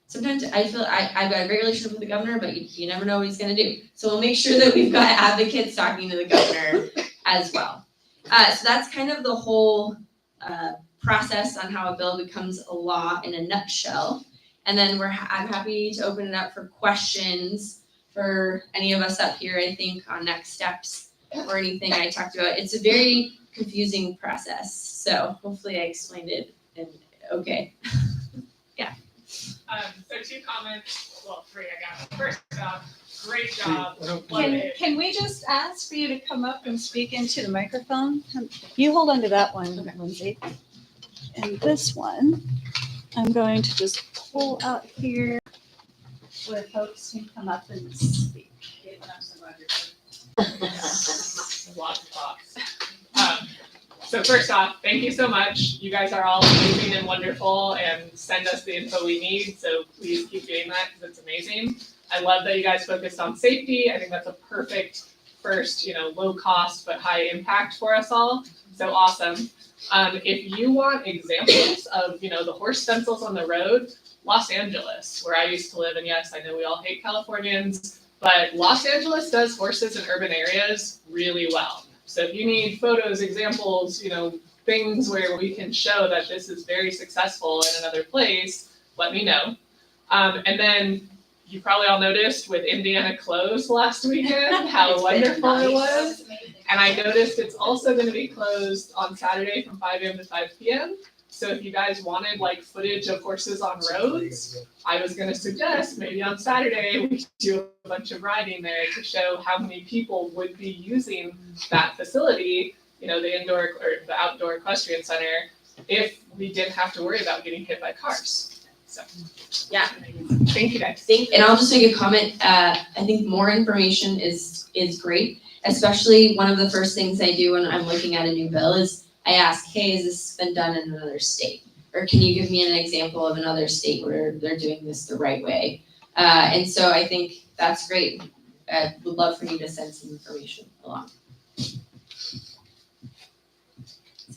Sometimes I feel I've got a great relationship with the governor, but you never know what he's going to do. So we'll make sure that we've got advocates talking to the governor as well. So that's kind of the whole process on how a bill becomes a law in a nutshell. And then I'm happy to open it up for questions for any of us up here, I think, on next steps or anything I talked about. It's a very confusing process, so hopefully I explained it okay. So 2 comments, well 3 I guess. First off, great job. Can we just ask for you to come up and speak into the microphone? You hold on to that one, Lindsay. And this one, I'm going to just pull out here where folks can come up and speak. Lots of thoughts. So first off, thank you so much. You guys are all amazing and wonderful and send us the info we need. So please keep doing that because it's amazing. I love that you guys focused on safety. I think that's a perfect first, low cost but high impact for us all. So awesome. If you want examples of, the horse stencils on the road, Los Angeles, where I used to live, and yes, I know we all hate Californians, but Los Angeles does horses in urban areas really well. So if you need photos, examples, things where we can show that this is very successful in another place, let me know. And then you probably all noticed with Indiana closed last weekend, how wonderful it was. And I noticed it's also going to be closed on Saturday from 5 a.m. to 5 p.m. So if you guys wanted like footage of horses on roads, I was going to suggest maybe on Saturday we do a bunch of riding there to show how many people would be using that facility, the indoor or the outdoor equestrian center, if we didn't have to worry about getting hit by cars. So, yeah, thank you guys. And I'll just make a comment. I think more information is great. Especially one of the first things I do when I'm looking at a new bill is I ask, hey, has this been done in another state? Or can you give me an example of another state where they're doing this the right way? And so I think that's great. I would love for you to send some information along. Does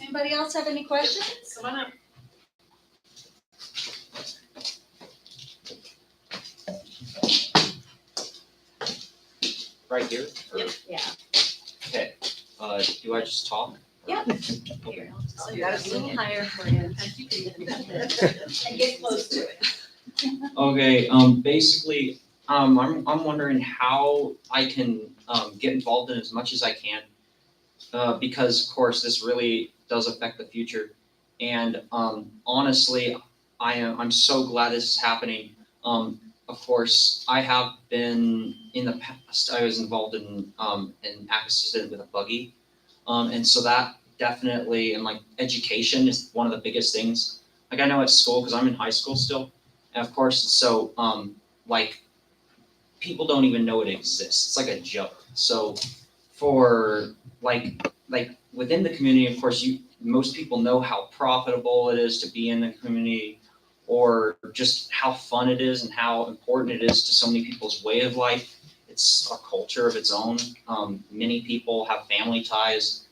anybody else have any questions? Come on up. Right here? Or- Yep. Yeah. Okay, do I just talk? Yeah. Okay. You got a little higher for you. And get close to it. Okay, basically, I'm wondering how I can, get involved in as much as I can. Because of course, this really does affect the future. And, honestly, I'm so glad this is happening. Of course, I have been in the past, I was involved in an accident with a buggy. And so that definitely, and like education is one of the biggest things. Like I know at school, because I'm in high school still, and of course, so like people don't even know it exists. It's like a joke. So for like within the community, of course, most people know how profitable it is to be in the community, or just how fun it is and how important it is to so many people's way of life. It's a culture of its own. Many people have family ties.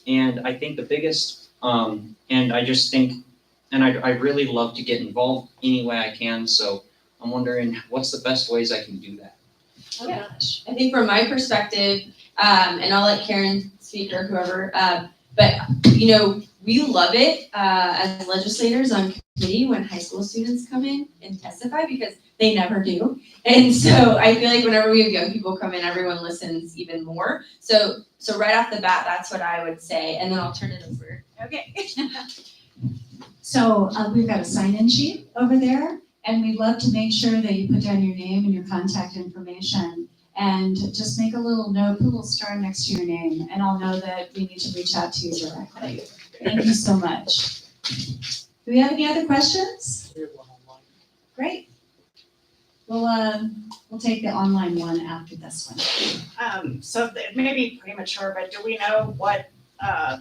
And I think the biggest, and I just think, and I really love to get involved any way I can. So I'm wondering what's the best ways I can do that? Oh, gosh. I think from my perspective, and I'll let Karen speak or whoever, but we love it as legislators on committee when high school students come in and testify because they never do. And so I feel like whenever we have young people come in, everyone listens even more. So right off the bat, that's what I would say, and then I'll turn it over. Okay. So we've got a sign-in sheet over there, and we'd love to make sure that you put down your name and your contact information, and just make a little note, put a little star next to your name, and I'll know that we need to reach out to you directly. Thank you so much. Do we have any other questions? We have one online. Great. We'll take the online one after this one. So it may be premature, but do we know what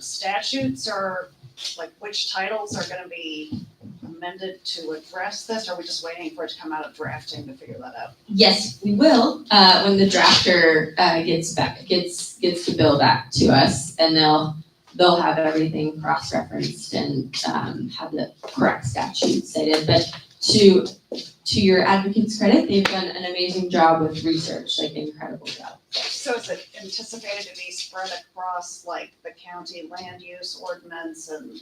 statutes or like which titles are gonna be amended to address this? Or are we just waiting for it to come out of drafting to figure that out? Yes, we will, when the drafter gets the bill back to us, and they'll have everything cross-referenced and have the correct statute cited. But to your advocate's credit, they've done an amazing job with research, like incredible job. So is it anticipated to be spread across like the county land use ordinance and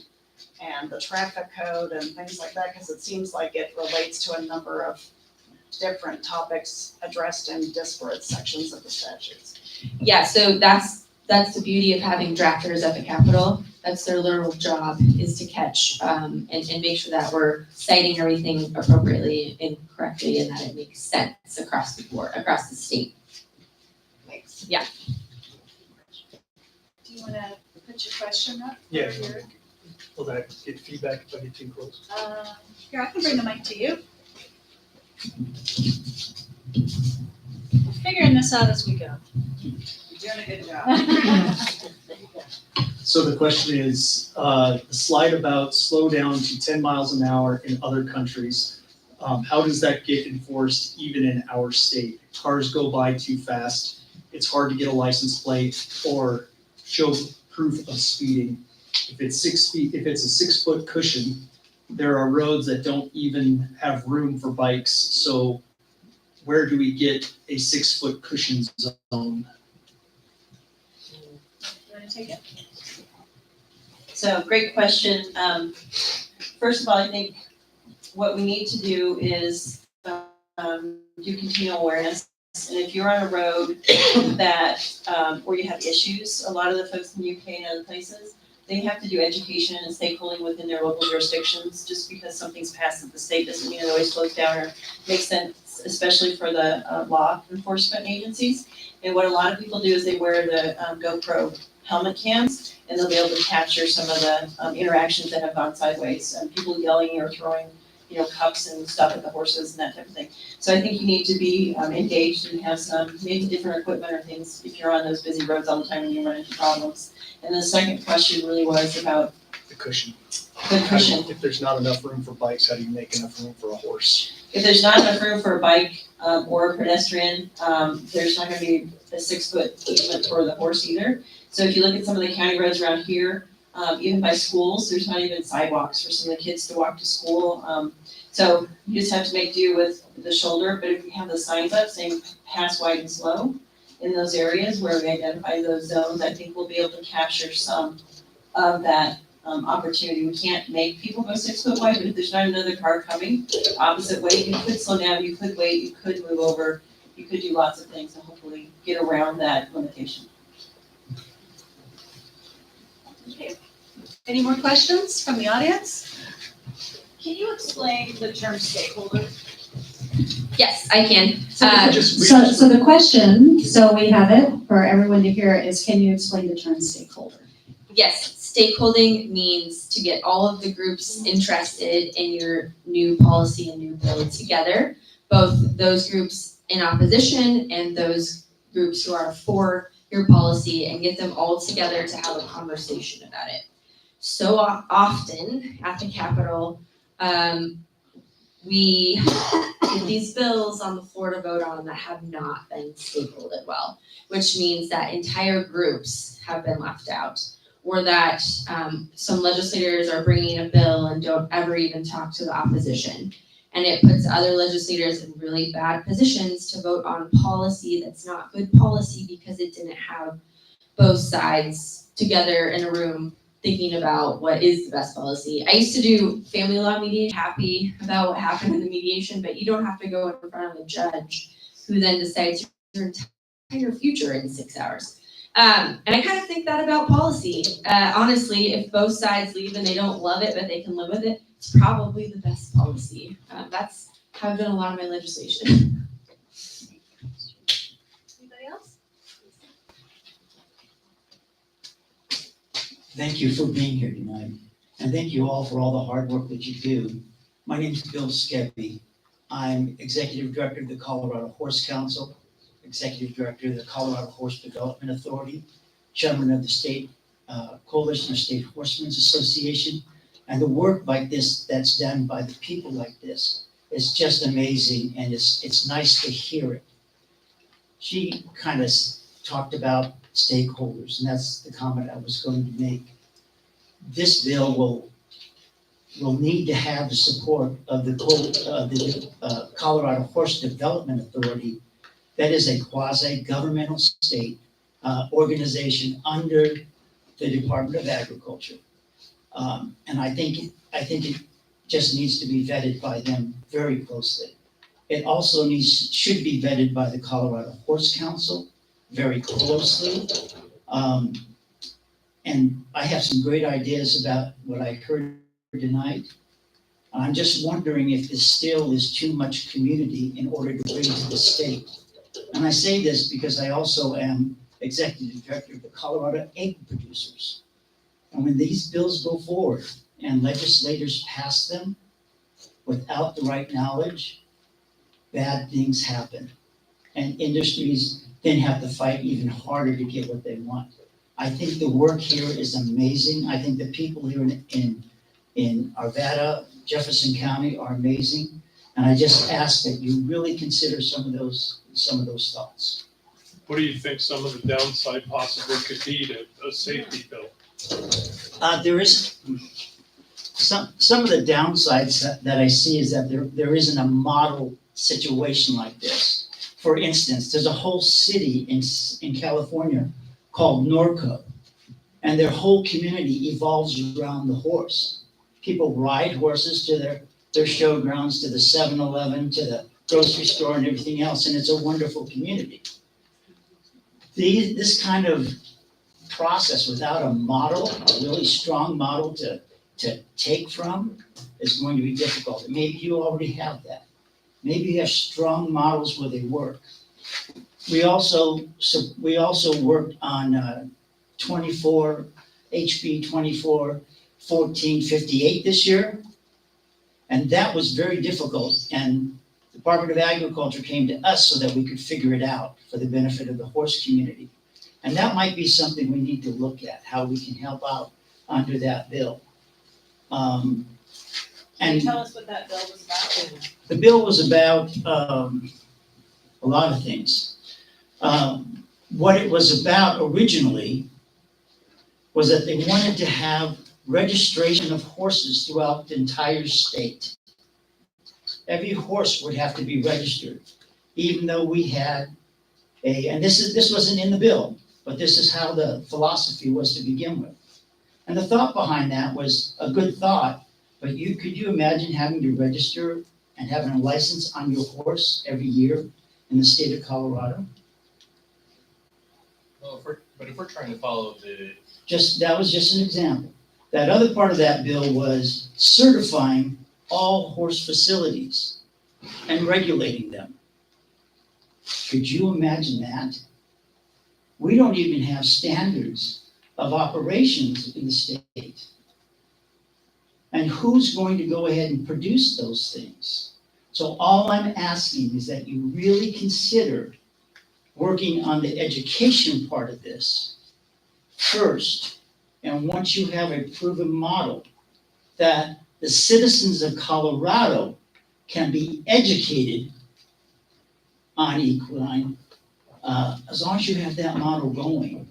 the traffic code and things like that? Because it seems like it relates to a number of different topics addressed in disparate sections of the statutes. Yeah, so that's the beauty of having drafters at the Capitol. That's their literal job, is to catch and make sure that we're citing everything appropriately and correctly, and that it makes sense across the board, across the state. Thanks. Yeah. Do you want to put your question up? Yeah. Will that get feedback if I get too close? Here, I can bring the mic to you. Figuring this out as we go. You're doing a good job. So the question is, the slide about slow down to 10 miles an hour in other countries, how does that get enforced even in our state? Cars go by too fast, it's hard to get a license plate or show proof of speeding. If it's 6 feet, if it's a 6 foot cushion, there are roads that don't even have room for bikes, so where do we get a 6-foot cushion zone? You wanna take it? So, great question. First of all, I think what we need to do is do continual awareness. And if you're on a road that, where you have issues, a lot of the folks in the UK and other places, they have to do education and stakeholding within their local jurisdictions. Just because something's passed at the state doesn't mean it always flows down or makes sense, especially for the law enforcement agencies. And what a lot of people do is they wear the GoPro helmet cams, and they'll be able to capture some of the interactions that have gone sideways, and people yelling or throwing, cups and stuff at the horses and that type of thing. So I think you need to be engaged and have some maybe different equipment or things if you're on those busy roads all the time and you run into problems. And the second question really was about The cushion. the cushion. If there's not enough room for bikes, how do you make enough room for a horse? If there's not enough room for a bike or a pedestrian, there's not gonna be a 6-foot easement for the horse either. So if you look at some of the county roads around here, even by schools, there's not even sidewalks for some of the kids to walk to school. So you just have to make do with the shoulder, but if we have the signs up saying pass wide and slow in those areas where we identify those zones, I think we'll be able to capture some of that opportunity. We can't make people go 6 foot wide, but if there's not another car coming opposite way, you could slow down, you could wait, you could move over, you could do lots of things and hopefully get around that limitation. Okay. Any more questions from the audience? Can you explain the term stakeholder? Yes, I can. So the question, so we have it for everyone to hear, is can you explain the term stakeholder? Yes, stakeholding means to get all of the groups interested in your new policy and new bill together, both those groups in opposition and those groups who are for your policy, and get them all together to have a conversation about it. So often at the Capitol, we get these bills on the floor to vote on that have not been stakeholded well, which means that entire groups have been left out, or that some legislators are bringing a bill and don't ever even talk to the opposition. And it puts other legislators in really bad positions to vote on policy that's not good policy because it didn't have both sides together in a room thinking about what is the best policy. I used to do family law mediation, happy about what happened in the mediation, but you don't have to go in front of a judge who then decides your entire future in 6 hours. And I kind of think that about policy. Honestly, if both sides leave and they don't love it, but they can live with it, it's probably the best policy. That's how I've done a lot of my legislation. Anybody else? Thank you for being here tonight, and thank you all for all the hard work that you do. My name is Bill Skebby. I'm Executive Director of the Colorado Horse Council, Executive Director of the Colorado Horse Development Authority, Chairman of the State Coalition of State Horsemen's Association, and the work like this that's done by the people like this is just amazing, and it's nice to hear it. She kind of talked about stakeholders, and that's the comment I was going to make. This bill will need to have the support of the Colorado Horse Development Authority. That is a quasi-governmental state organization under the Department of Agriculture. And I think it just needs to be vetted by them very closely. It also should be vetted by the Colorado Horse Council very closely. And I have some great ideas about what I heard tonight. I'm just wondering if this still is too much community in order to bring to the state. And I say this because I also am Executive Director of the Colorado Egg Producers. And when these bills go forward and legislators pass them without the right knowledge, bad things happen. And industries then have to fight even harder to get what they want. I think the work here is amazing. I think the people here in Arvada, Jefferson County are amazing. And I just ask that you really consider some of those thoughts. What do you think some of the downside possibly could be to a safety bill? There is some of the downsides that I see is that there isn't a model situation like this. For instance, there's a whole city in California called Norco, and their whole community evolves around the horse. People ride horses to their showgrounds, to the 7-Eleven, to the grocery store and everything else, and it's a wonderful community. This kind of process without a model, a really strong model to take from, is going to be difficult. Maybe you already have that. Maybe you have strong models where they work. We also worked on 24 HB 24-1458 this year, and that was very difficult. And the Department of Agriculture came to us so that we could figure it out for the benefit of the horse community. And that might be something we need to look at, how we can help out under that bill. Can you And tell us what that bill was about? the bill was about a lot of things. What it was about originally was that they wanted to have registration of horses throughout the entire state. Every horse would have to be registered, even though we had and this wasn't in the bill, but this is how the philosophy was to begin with. And the thought behind that was a good thought, but could you imagine having to register and having a license on your horse every year in the state of Colorado? Well, if we're trying to follow That was just an example. That other part of that bill was certifying all horse facilities and regulating them. Could you imagine that? We don't even have standards of operations in the state. And who's going to go ahead and produce those things? So all I'm asking is that you really consider working on the education part of this first. And once you have a proven model that the citizens of Colorado can be educated on equine, as long as you have that model going,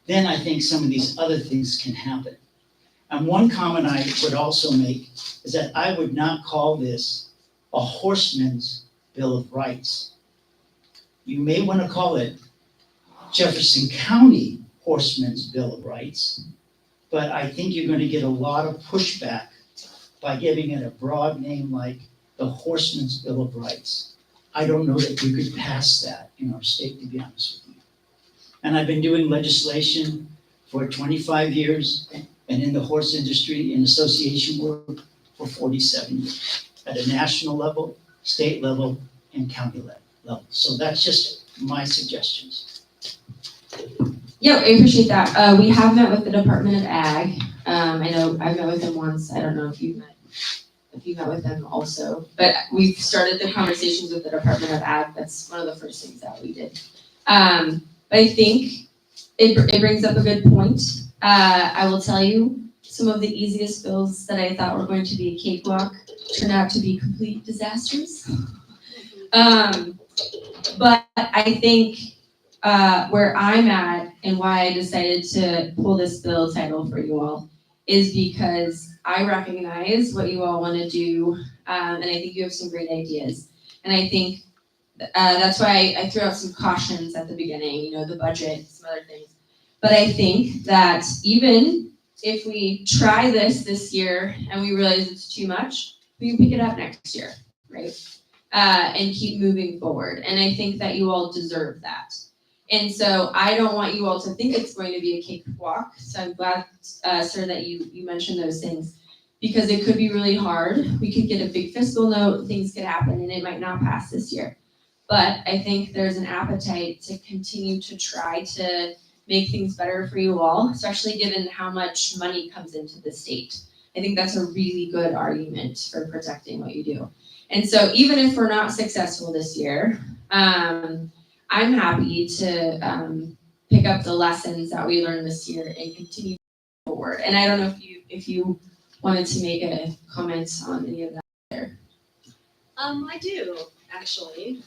then I think some of these other things can happen. And one comment I would also make is that I would not call this a Horseman's Bill of Rights. You may want to call it Jefferson County Horseman's Bill of Rights, but I think you're going to get a lot of pushback by giving it a broad name like the Horseman's Bill of Rights. I don't know that you could pass that in our state, to be honest with you. And I've been doing legislation for 25 years and in the horse industry in association work for 47 years at a national level, state level, and county level. So that's just my suggestions. Yeah, I appreciate that. We have met with the Department of Ag. I know I've met with them once. I don't know if you've met with them also, but we've started the conversations with the Department of Ag. That's one of the first things that we did. But I think it brings up a good point. I will tell you, some of the easiest bills that I thought were going to be a cakewalk turned out to be complete disasters. But I think where I'm at and why I decided to pull this bill title for you all is because I recognize what you all want to do, and I think you have some great ideas. And I think that's why I threw out some cautions at the beginning, the budget, some other things. But I think that even if we try this year and we realize it's too much, we can pick it up next year, right? And keep moving forward. And I think that you all deserve that. And so I don't want you all to think it's going to be a cakewalk. So I'm glad, sir, that you mentioned those things, because it could be really hard. We could get a big fiscal note, things could happen, and it might not pass this year. But I think there's an appetite to continue to try to make things better for you all, especially given how much money comes into the state. I think that's a really good argument for protecting what you do. And so even if we're not successful this year, I'm happy to pick up the lessons that we learned this year and continue forward. And I don't know if you wanted to make a comment on any of that there. I do, actually.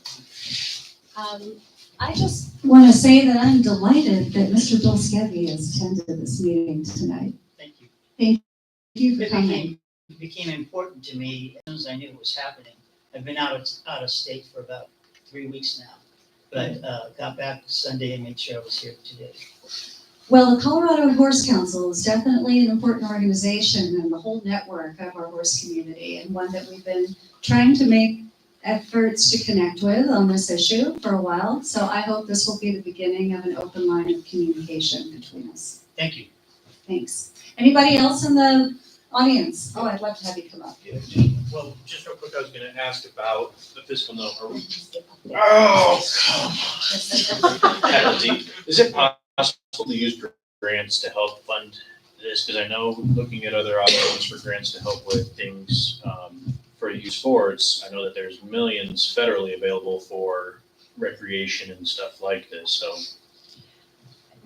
I just want to say that I'm delighted that Mr. Bill Skevy has attended this meeting tonight. Thank you. Thank you for coming. became important to me as soon as I knew it was happening. I've been out of state for about 3 weeks now, but got back Sunday and made sure I was here today. Well, the Colorado Horse Council is definitely an important organization and the whole network of our horse community, and one that we've been trying to make efforts to connect with on this issue for a while. So I hope this will be the beginning of an open line of communication between us. Thank you. Thanks. Anybody else in the audience? Oh, I'd love to have you come up. Well, just real quick, I was gonna ask about the fiscal note. Oh, come on. Penalty. Is it possible to use grants to help fund this? Because I know looking at other options for grants to help with things for youth sports, I know that there's millions federally available for recreation and stuff like this, so.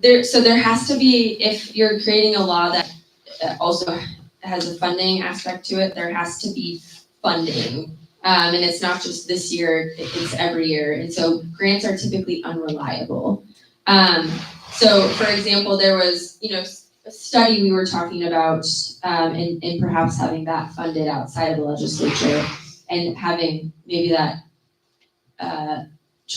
There has to be, if you're creating a law that also has a funding aspect to it, there has to be funding. And it's not just this year, it's every year. And so grants are typically unreliable. So for example, there was, a study we were talking about, and perhaps having that funded outside of the legislature and having maybe that,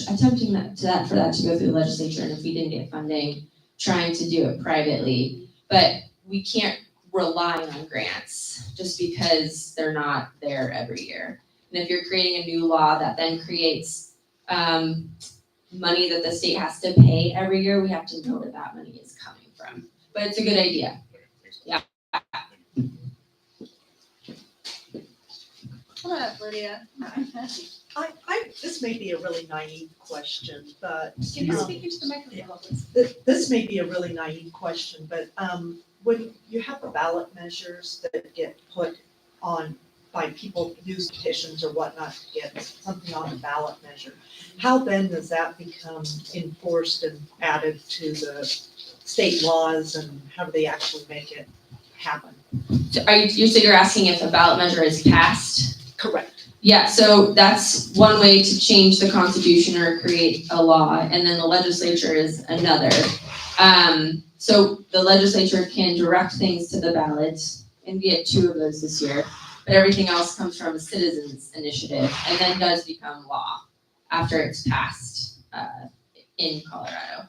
attempting for that to go through the legislature, and if we didn't get funding, trying to do it privately. But we can't rely on grants just because they're not there every year. And if you're creating a new law that then creates money that the state has to pay every year, we have to know where that money is coming from. But it's a good idea. Yeah. Hello, Lydia. This may be a really naive question, but. Can you speak into the microphone, please? This may be a really naive question, but when you have the ballot measures that get put on by people use petitions or whatnot to get something on the ballot measure, how then does that become enforced and added to the state laws, and how do they actually make it happen? So you're asking if a ballot measure is passed? Correct. Yeah, so that's one way to change the Constitution or create a law, and then the legislature is another. So the legislature can direct things to the ballot, and we had 2 of those this year, but everything else comes from a citizens initiative and then does become law after it's passed in Colorado.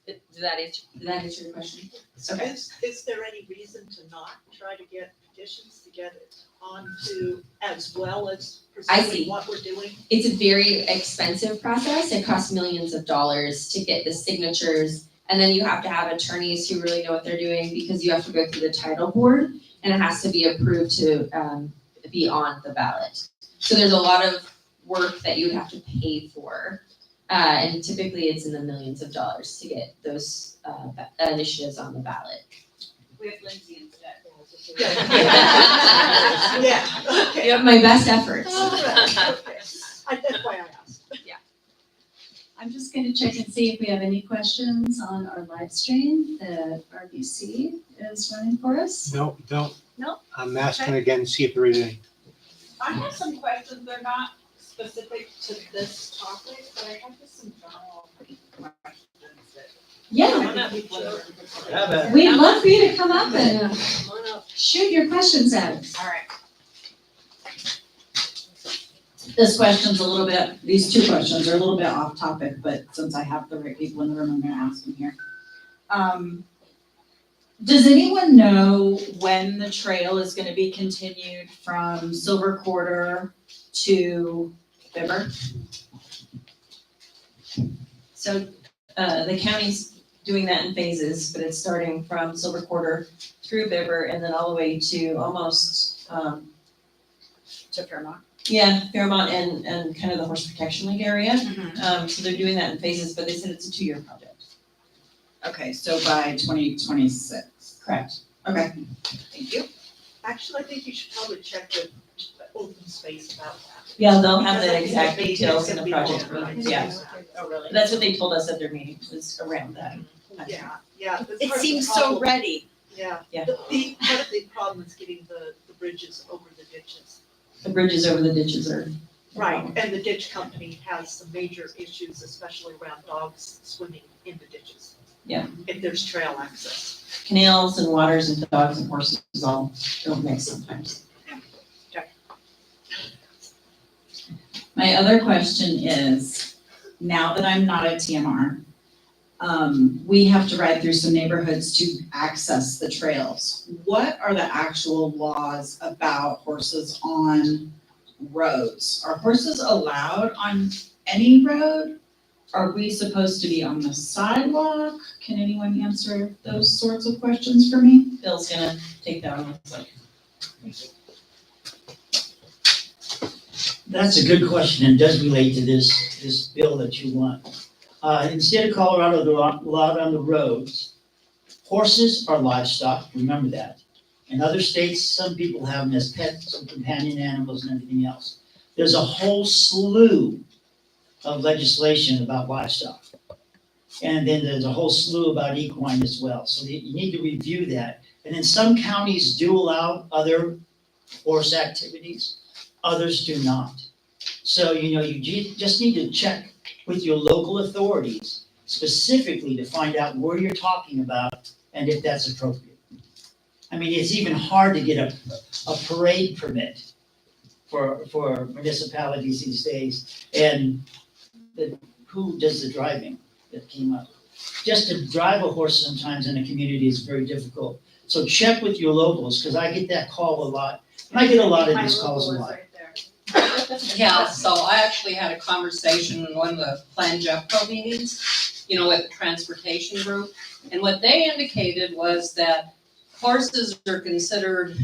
Did that answer your question? Okay. Is there any reason to not try to get petitions to get it onto as well as pursuing what we're doing? It's a very expensive process. It costs millions of dollars to get the signatures. And then you have to have attorneys who really know what they're doing, because you have to go through the title board and it has to be approved to be on the ballot. So there's a lot of work that you would have to pay for. And typically it's in the millions of dollars to get those initiatives on the ballot. We have Lindsay instead. Yeah, okay. You have my best efforts. Okay. That's why I asked. I'm just going to check and see if we have any questions on our live stream that RVC is running for us. No, don't. No? I'm asking again, see if there is any. I have some questions, they're not specific to this topic, but I have just some general questions that. Yeah, Yeah, we'd love for you to come up and shoot your questions at us. All right. This question's a little bit, these 2 questions are a little bit off topic, but since I have the right people in the room, I'm gonna ask them here. Does anyone know when the trail is gonna be continued from Silver Quarter to Bibber? So the county's doing that in phases, but it's starting from Silver Quarter through Bibber and then all the way to almost To Fairmont? Yeah, Fairmont and kind of the Horse Protection League area. So they're doing that in phases, but they said it's a 2-year project. Okay, so by 2026. Correct. Okay. Thank you. Actually, I think you should probably check with open space about that. Yeah, they'll have Because I the think exact the details in gonna the be project. more Yeah, Oh, really? that's what they told us at their meeting, was around that. Yeah, yeah. that's It part of the seems so problem. ready. Yeah. Yeah. Part of the problem is getting the bridges over the ditches. The bridges over the ditches are. Right, and the ditch company has some major issues, especially around dogs swimming in the ditches. Yeah. If there's trail access. Canals and waters and dogs and horses all don't mix sometimes. My other question is, now that I'm not at TMR, we have to ride through some neighborhoods to access the trails. What are the actual laws about horses on roads? Are horses allowed on any road? Are we supposed to be on the sidewalk? Can anyone answer those sorts of questions for me? Bill's gonna take that one. That's a good question and does relate to this bill that you want. In the state of Colorado, they're allowed on the roads. Horses are livestock, remember that. In other states, some people have them as pets and companion animals and everything else. There's a whole slew of legislation about livestock. And then there's a whole slew about equine as well. So you need to review that. And then some counties do allow other horse activities, others do not. So, you just need to check with your local authorities specifically to find out where you're talking about and if that's appropriate. I mean, it's even hard to get a parade permit for municipalities these days. And who does the driving that came up? Just to drive a horse sometimes in a community is very difficult. So check with your locals, because I get that call a lot. And I get a lot of these calls a lot. Yeah, so I actually had a conversation in one of the Plan Jeffco meetings, with the transportation group. And what they indicated was that horses are considered,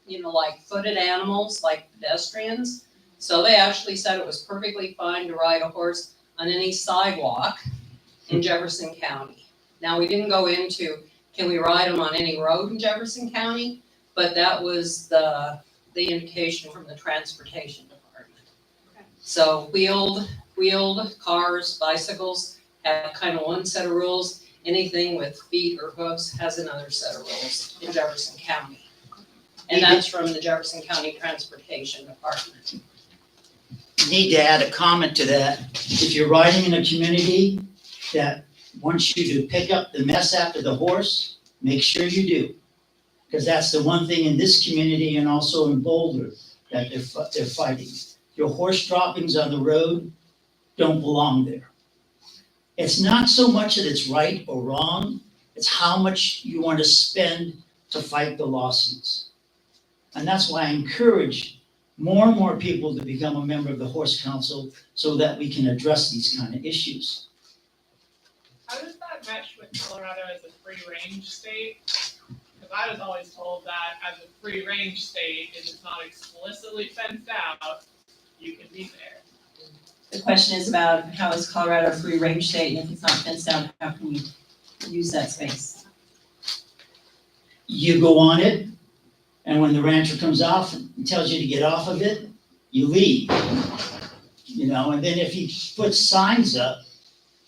like footed animals, like pedestrians. So they actually said it was perfectly fine to ride a horse on any sidewalk in Jefferson County. Now, we didn't go into, can we ride them on any road in Jefferson County? But that was the indication from the transportation department. Okay. So wheeled cars, bicycles have kind of one set of rules. Anything with feet or hoofs has another set of rules in Jefferson County. And that's from the Jefferson County Transportation Department. Need to add a comment to that. If you're riding in a community that wants you to pick up the mess after the horse, make sure you do. Because that's the one thing in this community and also in Boulder that they're fighting. Your horse droppings on the road don't belong there. It's not so much that it's right or wrong, it's how much you want to spend to fight the lawsuits. And that's why I encourage more and more people to become a member of the Horse Council so that we can address these kind of issues. How does that mesh with Colorado as a free range state? Because I was always told that as a free range state, if it's not explicitly fenced out, you can be there. The question is about how is Colorado a free range state, and if it's not fenced out, how can we use that space? You go on it, and when the rancher comes off and tells you to get off of it, you leave. And then if he puts signs up,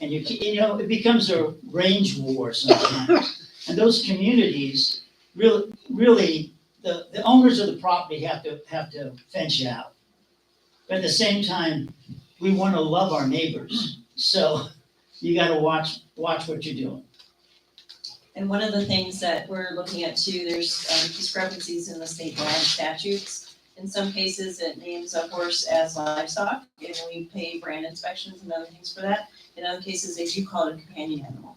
and it becomes a range war sometimes. And those communities, really, the owners of the property have to fence you out. But at the same time, we want to love our neighbors. So you got to watch what you're doing. And one of the things that we're looking at too, there's discrepancies in the state land statutes. In some cases, it names a horse as livestock, and we pay brand inspections and other things for that. In other cases, they do call it a companion animal.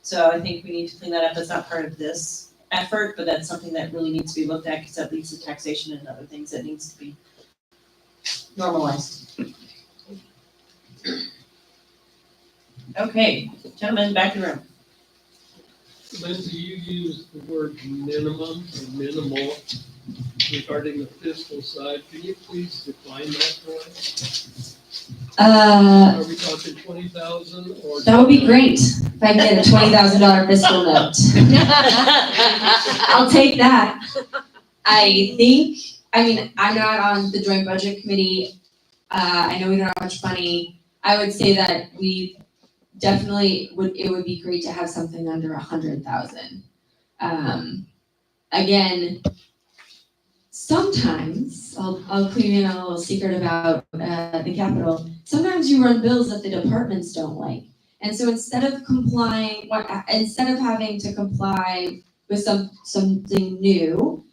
So I think we need to clean that up. That's not part of this effort, but that's something that really needs to be looked at because that leads to taxation and other things that needs to be normalized. Okay, gentlemen, back to the room. Lindsay, you used the word minimum or minimal regarding the fiscal side. Can you please define that for us? Are we talking 20,000 or? That would be great if I can get a $20,000 fiscal note. I'll take that. I'm not on the joint budget committee. I know we don't have much money. I would say that we definitely it would be great to have something under 100,000. Again, sometimes I'll clean in a little secret about the Capitol. Sometimes you run bills that the departments don't like, and so instead of having to comply with something new,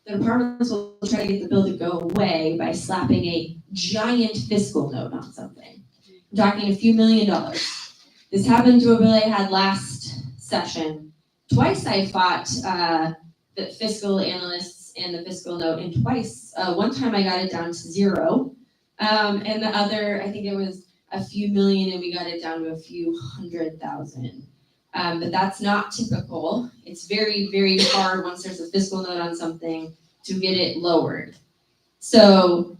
the the departments will try to get the bill to go away by slapping a giant fiscal note on something. I'm talking a few $1 million. This happened to a bill I had last session. Twice I fought the fiscal analysts and the fiscal note, and twice, one time I got it down to 0. And the other, I think it was a few million, and we got it down to a few 100,000. But that's not typical. It's very, very hard once there's a fiscal note on something to get it lowered. So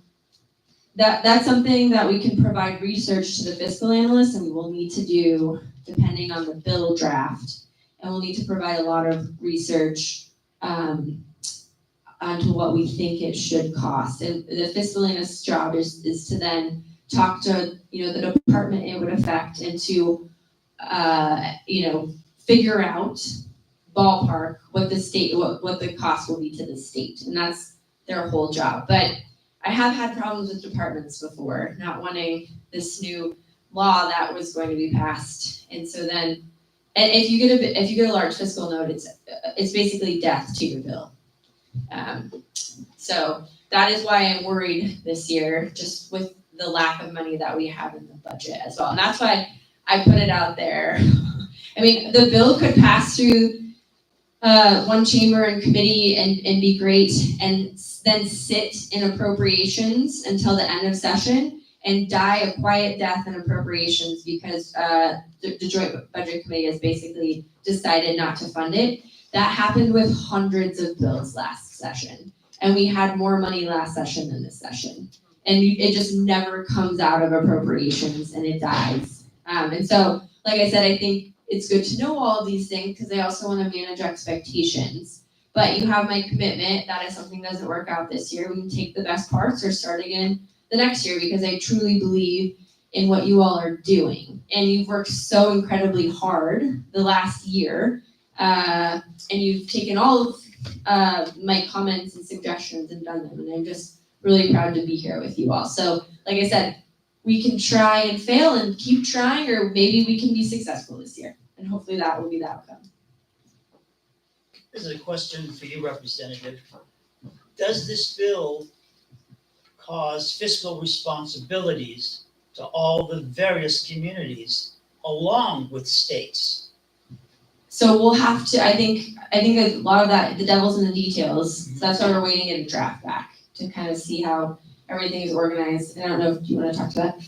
that's something that we can provide research to the fiscal analyst, and we will need to do depending on the bill draft. And we'll need to provide a lot of research onto what we think it should cost. And the fiscal analyst's job is to then talk to, the department it would affect and to, figure out ballpark what the state, what the cost will be to the state. And that's their whole job. But I have had problems with departments before, not wanting this new law that was going to be passed. And so then, and if you get a large fiscal note, it's basically death to your bill. So that is why I'm worried this year, just with the lack of money that we have in the budget as well. And that's why I put it out there. I mean, the bill could pass through one chamber and committee and be great, and then sit in appropriations until the end of session and die a quiet death in appropriations because the Joint Budget Committee has basically decided not to fund it. That happened with hundreds of bills last session, and we had more money last session than this session. And it just never comes out of appropriations, and it dies. And so, like I said, I think it's good to know all of these things because I also want to manage expectations. But you have my commitment that if something doesn't work out this year, we can take the best parts or start again the next year, because I truly believe in what you all are doing. And you've worked so incredibly hard the last year, and you've taken all of my comments and suggestions and done them. And I'm just really proud to be here with you all. So, like I said, we can try and fail and keep trying, or maybe we can be successful this year. And hopefully that will be the outcome. This is a question for you, Representative. Does this bill cause fiscal responsibilities to all the various communities along with states? So we'll have to, I think a lot of that, the devil's in the details. So that's why we're waiting to get a draft back to kind of see how everything is organized. And I don't know if you want to talk to that.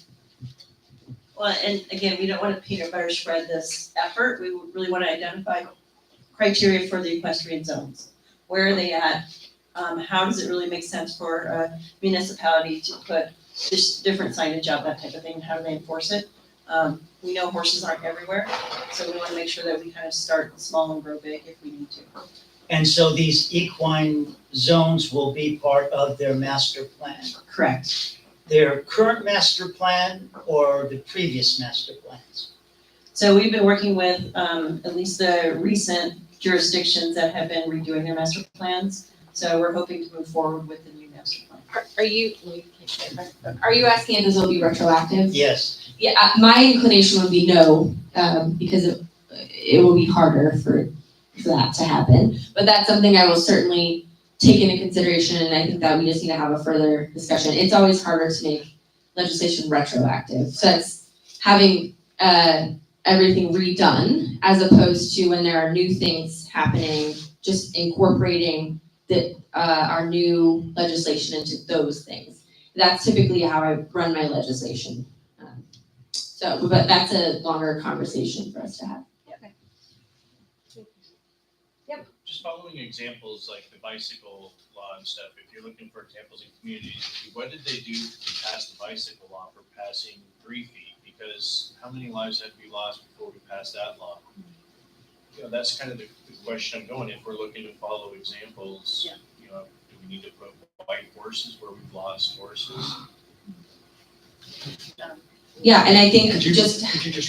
Well, and again, we don't want to peanut butter spread this effort. We really want to identify criteria for the equestrian zones. Where are they at? How does it really make sense for a municipality to put this different signage out, that type of thing? How do they enforce it? We know horses aren't everywhere, so we want to make sure that we kind of start small and grow big if we need to. And so these equine zones will be part of their master plan? Correct. Their current master plan or the previous master plans? So we've been working with at least the recent jurisdictions that have been redoing their master plans. So we're hoping to move forward with the new master plan. Are you asking if this will be retroactive? Yes. Yeah, my inclination would be no, because it will be harder for that to happen. But that's something I will certainly take into consideration, and I think that we just need to have a further discussion. It's always harder to make legislation retroactive. So that's having everything redone as opposed to when there are new things happening, just incorporating our new legislation into those things. That's typically how I run my legislation. But that's a longer conversation for us to have. Just following examples like the bicycle law and stuff, if you're looking for examples in communities, what did they do to pass the bicycle law for passing 3 feet? Because how many lives had to be lost before we passed that law? That's kind of the question I'm going. If we're looking to follow examples, do we need to put white horses where we've lost horses? Yeah, and I think Could you just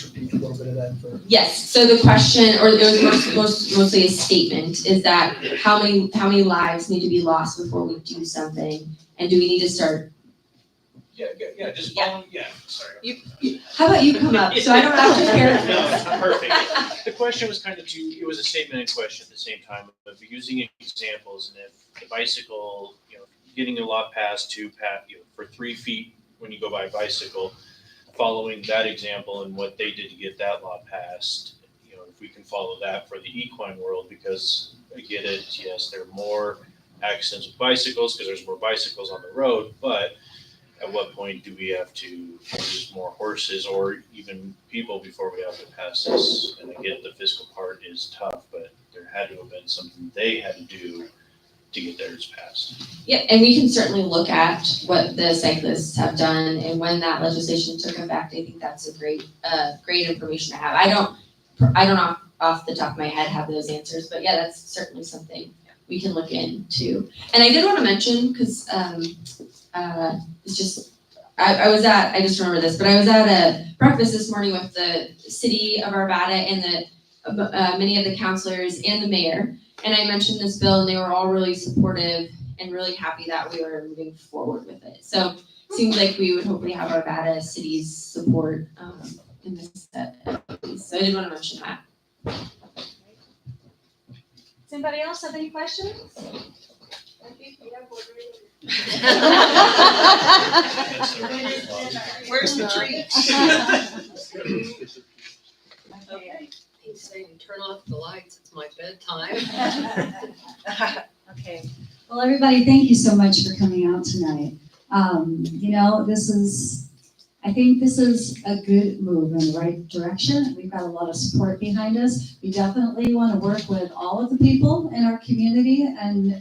repeat a little bit of that for? Yes, so the question, or it was mostly a statement, is that how many lives need to be lost before we do something? And do we need to start Yeah, just follow, sorry. How about you come up, so I don't have to hear it? No, it's perfect. The question was kind of it was a statement and question at the same time, of using examples, and if the bicycle, getting a lot passed to for 3 feet when you go by bicycle, following that example and what they did to get that law passed, if we can follow that for the equine world, because I get it, yes, there are more accidents with bicycles because there's more bicycles on the road, but at what point do we have to use more horses or even people before we have to pass this? And I get the fiscal part is tough, but there had to have been something they had to do to get theirs passed. Yeah, and we can certainly look at what the cyclists have done and when that legislation took effect. I think that's a great information to have. I don't off the top of my head have those answers, but yeah, that's certainly something we can look into. And I did want to mention, because it's just, I just remember this, but I was at a breakfast this morning with the city of Arvada and many of the councilors and the mayor. And I mentioned this bill and they were all really supportive and really happy that we were moving forward with it. So it seems like we would hopefully have Arvada city's support in this set. So I did want to mention that. Does anybody else have any questions? Where's the treat? Okay. He's saying, turn off the lights, it's my bedtime. Okay. Well, everybody, thank you so much for coming out tonight. I think this is a good move in the right direction. We've got a lot of support behind us. We definitely want to work with all of the people in our community and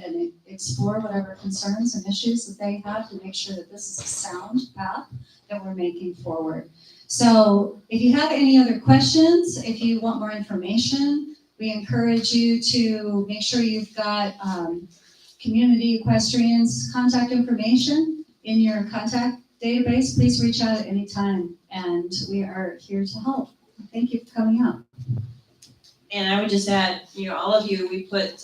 explore whatever concerns and issues that they have to make sure that this is a sound path that we're making forward. So if you have any other questions, if you want more information, we encourage you to make sure you've got community equestrians contact information in your contact database. Please reach out at any time, and we are here to help. Thank you for coming out. And I would just add, all of you, we put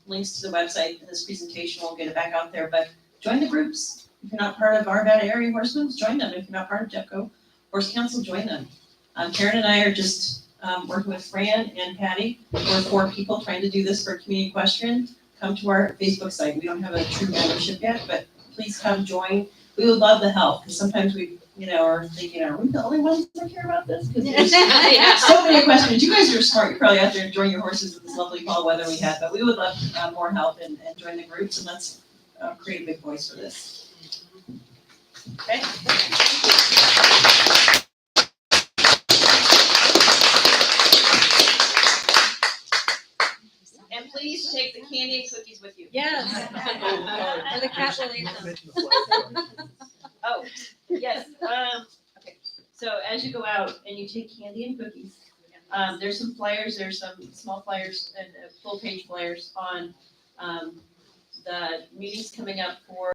links to the website in this presentation. We'll get it back out there, but join the groups. If you're not part of Arvada Area Horsemen, join them. If you're not part of Jeffco Horse Council, join them. Karen and I are just working with Fran and Patty. We're 4 people trying to do this for Community Equestrian. Come to our Facebook site. We don't have a true membership yet, but please come join. We would love the help, because sometimes we, are thinking, are we the only ones that care about this? Because there's so many questions. You guys are smart. You're probably out there enjoying your horses in this lovely fall weather we had, but we would love more help and join the groups, and let's create a big voice for this. Okay. And please take the candy and cookies with you. Yes. Or the cat will eat them. Oh, yes. Okay. So as you go out and you take candy and cookies, there's some flyers. There's some small flyers and full-page flyers on the meetings coming up for